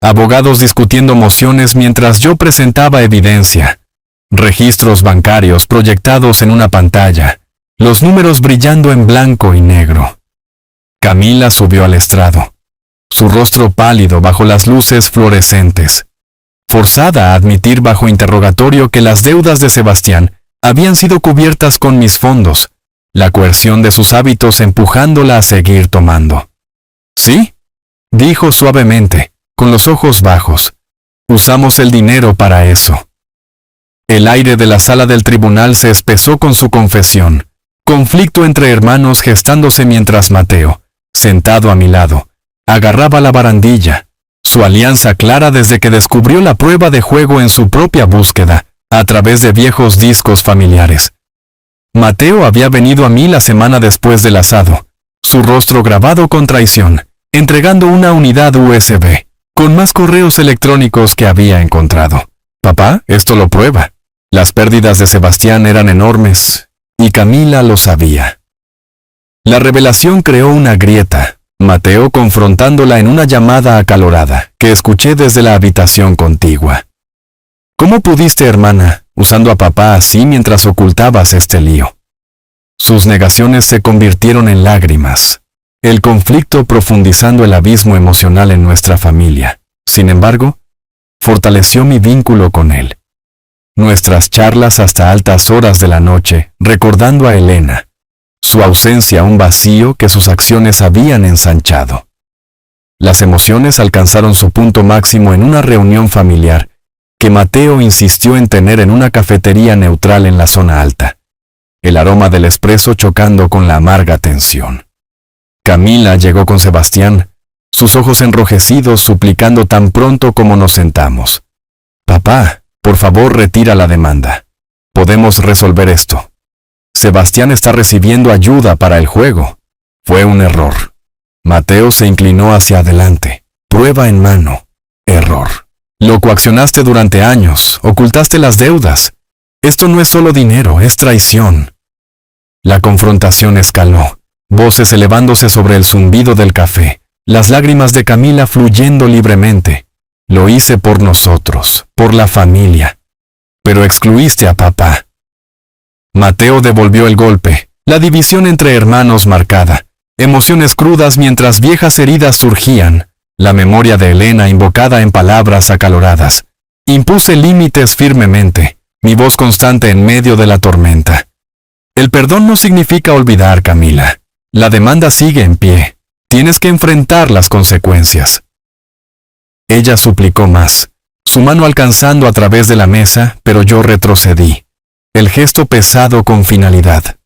Abogados discutiendo mociones mientras yo presentaba evidencia. Registros bancarios proyectados en una pantalla. Los números brillando en blanco y negro. Camila subió al estrado. Su rostro pálido bajo las luces fluorescentes. Forzada a admitir bajo interrogatorio que las deudas de Sebastián habían sido cubiertas con mis fondos, la coerción de sus hábitos empujándola a seguir tomando. «¿Sí?», dijo suavemente, con los ojos bajos. Usamos el dinero para eso. El aire de la sala del tribunal se espesó con su confesión. Conflicto entre hermanos gestándose mientras Mateo, sentado a mi lado, agarraba la barandilla. Su alianza clara desde que descubrió la prueba de juego en su propia búsqueda, a través de viejos discos familiares. Mateo había venido a mí la semana después del asado, su rostro grabado con traición, entregando una unidad USB, con más correos electrónicos que había encontrado. Papá, esto lo prueba. Las pérdidas de Sebastián eran enormes, y Camila lo sabía. La revelación creó una grieta, Mateo confrontándola en una llamada acalorada que escuché desde la habitación contigua. ¿Cómo pudiste, hermana, usando a papá así mientras ocultabas este lío? Sus negaciones se convirtieron en lágrimas, el conflicto profundizando el abismo emocional en nuestra familia. Sin embargo, fortaleció mi vínculo con él. Nuestras charlas hasta altas horas de la noche, recordando a Elena, su ausencia un vacío que sus acciones habían ensanchado. Las emociones alcanzaron su punto máximo en una reunión familiar que Mateo insistió en tener en una cafetería neutral en la zona alta, el aroma del espresso chocando con la amarga tensión. Camila llegó con Sebastián, sus ojos enrojecidos suplicando tan pronto como nos sentamos. Papá, por favor retira la demanda. Podemos resolver esto. Sebastián está recibiendo ayuda para el juego. Fue un error. Mateo se inclinó hacia adelante, prueba en mano. Error. Lo coaccionaste durante años, ocultaste las deudas. Esto no es solo dinero, es traición. La confrontación escaló, voces elevándose sobre el zumbido del café, las lágrimas de Camila fluyendo libremente. Lo hice por nosotros, por la familia. Pero excluiste a papá. Mateo devolvió el golpe, la división entre hermanos marcada, emociones crudas mientras viejas heridas surgían, la memoria de Elena invocada en palabras acaloradas. Impuse límites firmemente, mi voz constante en medio de la tormenta. El perdón no significa olvidar, Camila. La demanda sigue en pie. Tienes que enfrentar las consecuencias. Ella suplicó más, su mano alcanzando a través de la mesa, pero yo retrocedí. El gesto pesado con finalidad.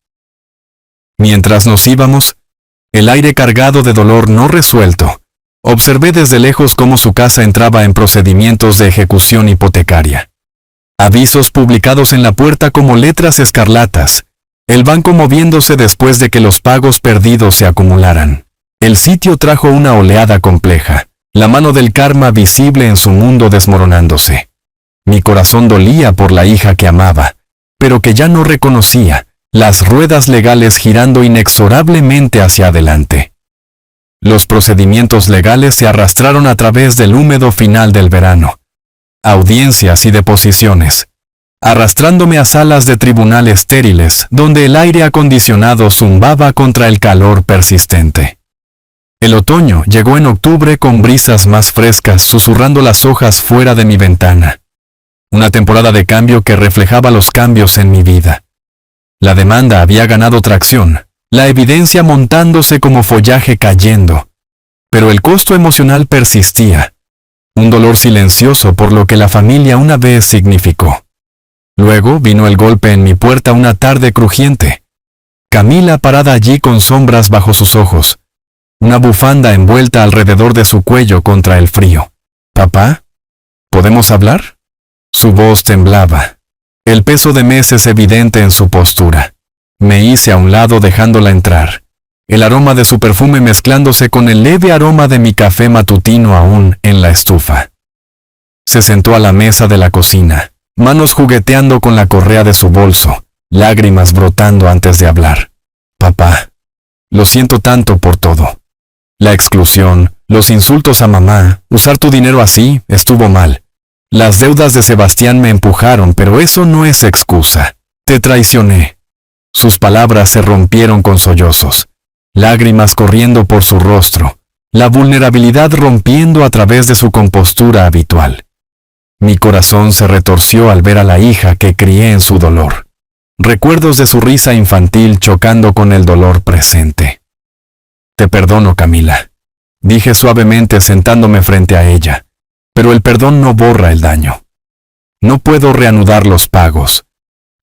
Mientras nos íbamos, el aire cargado de dolor no resuelto, observé desde lejos cómo su casa entraba en procedimientos de ejecución hipotecaria. Avisos publicados en la puerta como letras escarlatas, el banco moviéndose después de que los pagos perdidos se acumularan. El sitio trajo una oleada compleja, la mano del karma visible en su mundo desmoronándose. Mi corazón dolía por la hija que amaba, pero que ya no reconocía, las ruedas legales girando inexorablemente hacia adelante. Los procedimientos legales se arrastraron a través del húmedo final del verano. Audiencias y deposiciones, arrastrándome a salas de tribunal estériles donde el aire acondicionado zumbaba contra el calor persistente. El otoño llegó en octubre con brisas más frescas susurrando las hojas fuera de mi ventana. Una temporada de cambio que reflejaba los cambios en mi vida. La demanda había ganado tracción, la evidencia montándose como follaje cayendo. Pero el costo emocional persistía. Un dolor silencioso por lo que la familia una vez significó. Luego vino el golpe en mi puerta una tarde crujiente. Camila parada allí con sombras bajo sus ojos. Una bufanda envuelta alrededor de su cuello contra el frío. ¿Papá? ¿Podemos hablar? Su voz temblaba. El peso de meses evidente en su postura. Me hice a un lado dejándola entrar. El aroma de su perfume mezclándose con el leve aroma de mi café matutino aún en la estufa. Se sentó a la mesa de la cocina, manos jugueteando con la correa de su bolso, lágrimas brotando antes de hablar. Papá, lo siento tanto por todo. La exclusión, los insultos a mamá, usar tu dinero así, estuvo mal. Las deudas de Sebastián me empujaron, pero eso no es excusa. Te traicioné. Sus palabras se rompieron con sollozos, lágrimas corriendo por su rostro, la vulnerabilidad rompiendo a través de su compostura habitual. Mi corazón se retorció al ver a la hija que crié en su dolor. Recuerdos de su risa infantil chocando con el dolor presente. Te perdono, Camila, dije suavemente sentándome frente a ella, Pero el perdón no borra el daño. No puedo reanudar los pagos.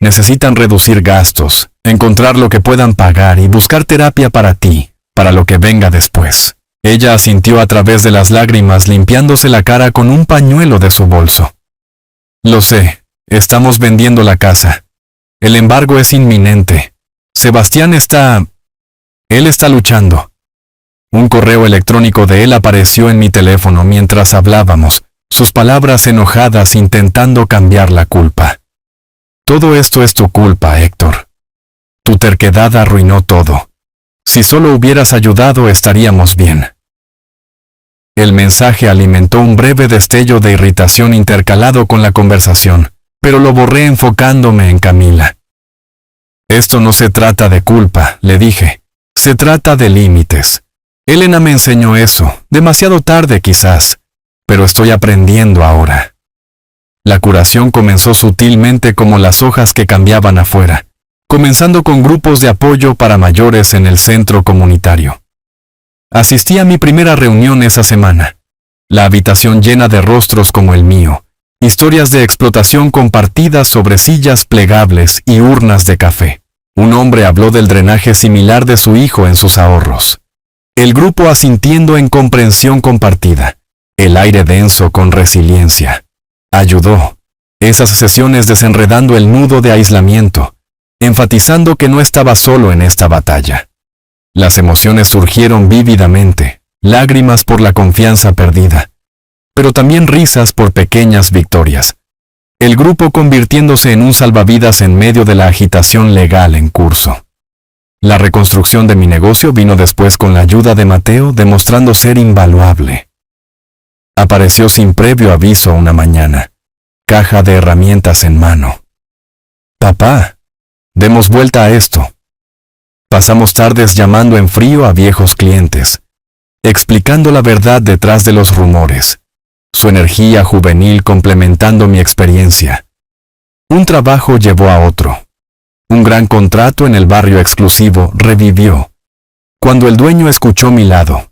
Necesitan reducir gastos, encontrar lo que puedan pagar y buscar terapia para ti, para lo que venga después. Ella asintió a través de las lágrimas, limpiándose la cara con un pañuelo de su bolso. Lo sé, estamos vendiendo la casa. El embargo es inminente. Sebastián está... Él está luchando. Un correo electrónico de él apareció en mi teléfono mientras hablábamos, sus palabras enojadas intentando cambiar la culpa. Todo esto es tu culpa, Héctor. Tu terquedad arruinó todo. Si solo hubieras ayudado estaríamos bien. El mensaje alimentó un breve destello de irritación intercalado con la conversación, pero lo borré enfocándome en Camila. Esto no se trata de culpa, le dije. Se trata de límites. Elena me enseñó eso, demasiado tarde quizás, pero estoy aprendiendo ahora. La curación comenzó sutilmente como las hojas que cambiaban afuera, comenzando con grupos de apoyo para mayores en el centro comunitario. Asistí a mi primera reunión esa semana. La habitación llena de rostros como el mío, historias de explotación compartidas sobre sillas plegables y urnas de café. Un hombre habló del drenaje similar de su hijo en sus ahorros. El grupo asintiendo en comprensión compartida. El aire denso con resiliencia. Ayudó. Esas sesiones desenredando el nudo de aislamiento, enfatizando que no estaba solo en esta batalla. Las emociones surgieron vívidamente, lágrimas por la confianza perdida, pero también risas por pequeñas victorias. El grupo convirtiéndose en un salvavidas en medio de la agitación legal en curso. La reconstrucción de mi negocio vino después con la ayuda de Mateo, demostrando ser invaluable. Apareció sin previo aviso una mañana, caja de herramientas en mano. Papá, demos vuelta a esto. Pasamos tardes llamando en frío a viejos clientes, explicando la verdad detrás de los rumores, su energía juvenil complementando mi experiencia. Un trabajo llevó a otro. Un gran contrato en el barrio exclusivo revivió. Cuando el dueño escuchó mi lado.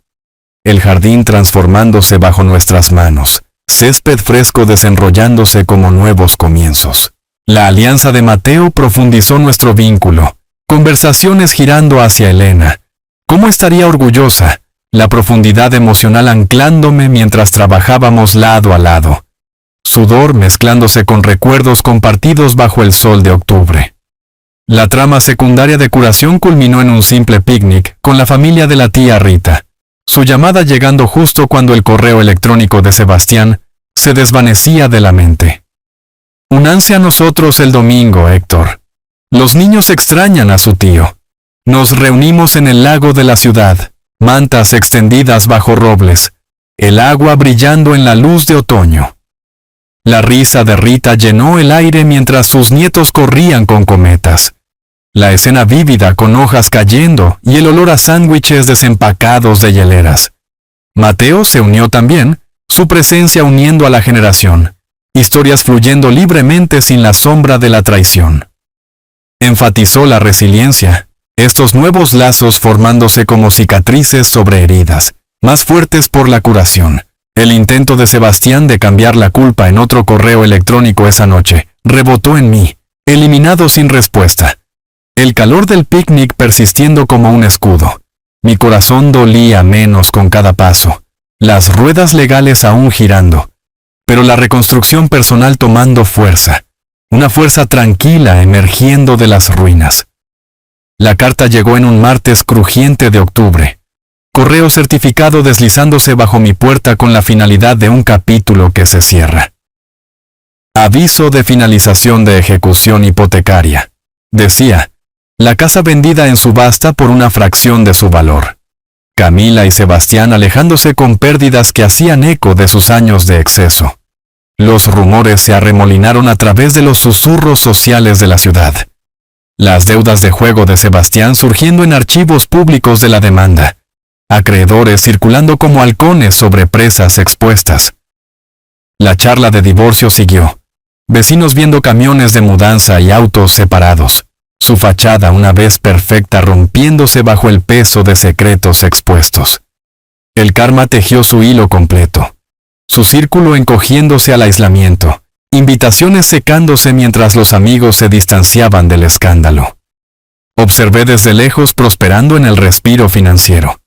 El jardín transformándose bajo nuestras manos, césped fresco desenrollándose como nuevos comienzos. La alianza de Mateo profundizó nuestro vínculo, conversaciones girando hacia Elena. ¿Cómo estaría orgullosa? La profundidad emocional anclándome mientras trabajábamos lado a lado. Sudor mezclándose con recuerdos compartidos bajo el sol de octubre. La trama secundaria de curación culminó en un simple picnic con la familia de la tía Rita. Su llamada llegando justo cuando el correo electrónico de Sebastián se desvanecía de la mente. Únanse a nosotros el domingo, Héctor. Los niños extrañan a su tío. Nos reunimos en el lago de la ciudad, mantas extendidas bajo robles, el agua brillando en la luz de otoño. La risa de Rita llenó el aire mientras sus nietos corrían con cometas. La escena vívida con hojas cayendo y el olor a sándwiches desempacados de hieleras. Mateo se unió también, su presencia uniendo a la generación, historias fluyendo libremente sin la sombra de la traición. Enfatizó la resiliencia, estos nuevos lazos formándose como cicatrices sobre heridas, más fuertes por la curación. El intento de Sebastián de cambiar la culpa en otro correo electrónico esa noche rebotó en mí, eliminado sin respuesta. El calor del picnic persistiendo como un escudo. Mi corazón dolía menos con cada paso, las ruedas legales aún girando, pero la reconstrucción personal tomando fuerza, una fuerza tranquila emergiendo de las ruinas. La carta llegó en un martes crujiente de octubre. Correo certificado deslizándose bajo mi puerta con la finalidad de un capítulo que se cierra. Aviso de finalización de ejecución hipotecaria. Decía, la casa vendida en subasta por una fracción de su valor. Camila y Sebastián alejándose con pérdidas que hacían eco de sus años de exceso. Los rumores se arremolinaron a través de los susurros sociales de la ciudad. Las deudas de juego de Sebastián surgiendo en archivos públicos de la demanda. Acreedores circulando como halcones sobre presas expuestas. La charla de divorcio siguió. Vecinos viendo camiones de mudanza y autos separados. Su fachada una vez perfecta rompiéndose bajo el peso de secretos expuestos. El karma tejió su hilo completo. su círculo encogiéndose al aislamiento, invitaciones secándose mientras los amigos se distanciaban del escándalo. Observé desde lejos prosperando en el respiro financiero.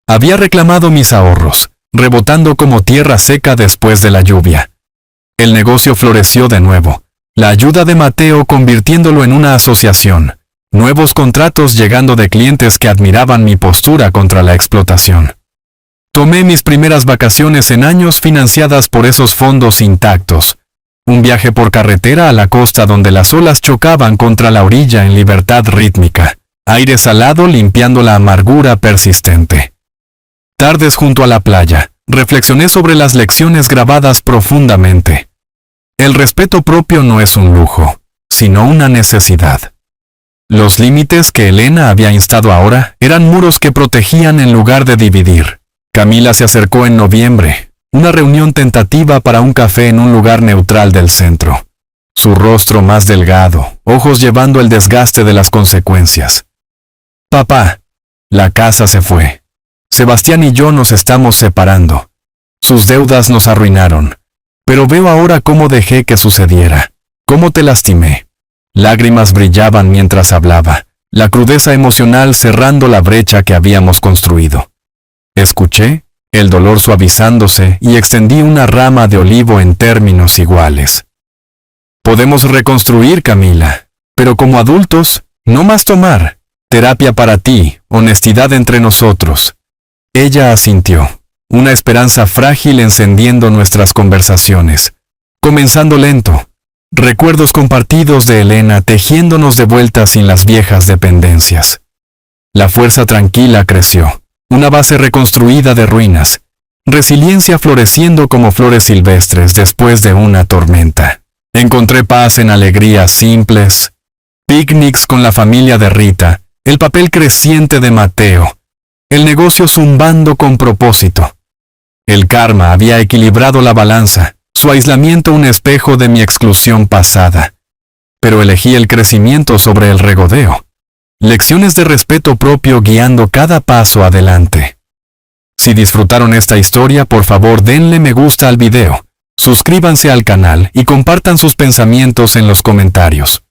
Había reclamado mis ahorros, rebotando como tierra seca después de la lluvia. El negocio floreció de nuevo, la ayuda de Mateo convirtiéndolo en una asociación, nuevos contratos llegando de clientes que admiraban mi postura contra la explotación. Tomé mis primeras vacaciones en años financiadas por esos fondos intactos, un viaje por carretera a la costa donde las olas chocaban contra la orilla en libertad rítmica, aire salado limpiando la amargura persistente. Tardes junto a la playa, reflexioné sobre las lecciones grabadas profundamente. El respeto propio no es un lujo, sino una necesidad. Los límites que Elena había instado ahora eran muros que protegían en lugar de dividir. Camila se acercó en noviembre, una reunión tentativa para un café en un lugar neutral del centro. Su rostro más delgado, ojos llevando el desgaste de las consecuencias. Papá, la casa se fue. Sebastián y yo nos estamos separando. Sus deudas nos arruinaron. Pero veo ahora cómo dejé que sucediera, cómo te lastimé. Lágrimas brillaban mientras hablaba, la crudeza emocional cerrando la brecha que habíamos construido. Escuché, el dolor suavizándose, y extendí una rama de olivo en términos iguales. Podemos reconstruir, Camila, pero como adultos, no más tomar. Terapia para ti, honestidad entre nosotros. Ella asintió, una esperanza frágil encendiendo nuestras conversaciones. Comenzando lento, recuerdos compartidos de Elena tejiéndonos de vuelta sin las viejas dependencias. La fuerza tranquila creció, una base reconstruida de ruinas, resiliencia floreciendo como flores silvestres después de una tormenta. Encontré paz en alegrías simples, picnics con la familia de Rita, el papel creciente de Mateo, el negocio zumbando con propósito. El karma había equilibrado la balanza, su aislamiento un espejo de mi exclusión pasada. Pero elegí el crecimiento sobre el regodeo. Lecciones de respeto propio guiando cada paso adelante. Si disfrutaron esta historia, por favor denle me gusta al video, suscríbanse al canal y compartan sus pensamientos en los comentarios.